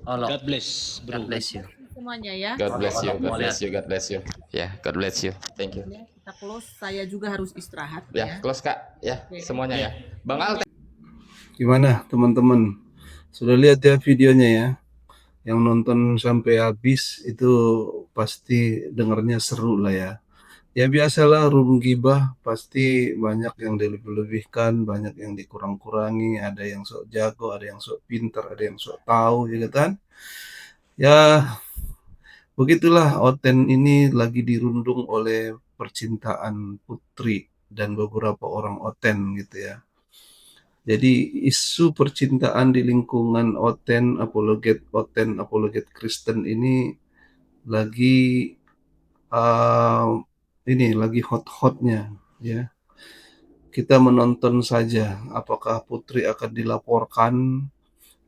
God bless, bro. God bless you. Semuanya ya. God bless you. Ya, God bless you. Thank you. Ya, kita close. Saya juga harus istirahat. Ya, close Kak. Ya, Oke. semuanya ya. Bang Al. Gimana teman-teman? Sudah lihat ya videonya ya? Yang nonton sampai habis itu pasti dengarnya seru lah ya. Ya biasalah room gibah, pasti banyak yang dilebih-lebihkan, banyak yang dikurang-kurangi, ada yang sok jago, ada yang sok pintar, ada yang sok tahu gitu kan. Ya begitulah, Oten ini lagi dirundung oleh percintaan Putri dan beberapa orang Oten gitu ya. Jadi isu percintaan di lingkungan Oten, apologet Kristen ini lagi lagi hot-hotnya ya. Kita menonton saja apakah Putri akan dilaporkan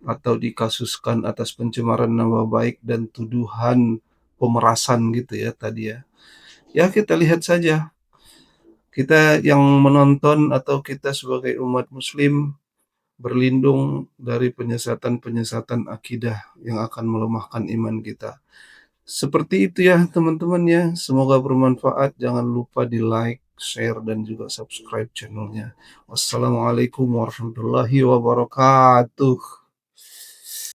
atau dikasuskan atas pencemaran nama baik dan tuduhan pemerasan gitu ya tadi ya. Ya kita lihat saja. Kita yang menonton atau kita sebagai umat muslim berlindung dari penyesatan-penyesatan akidah yang akan melemahkan iman kita. Seperti itu ya teman-teman ya. Semoga bermanfaat. Jangan lupa di like, share, dan juga subscribe channelnya. Wassalamualaikum warahmatullahi wabarakatuh.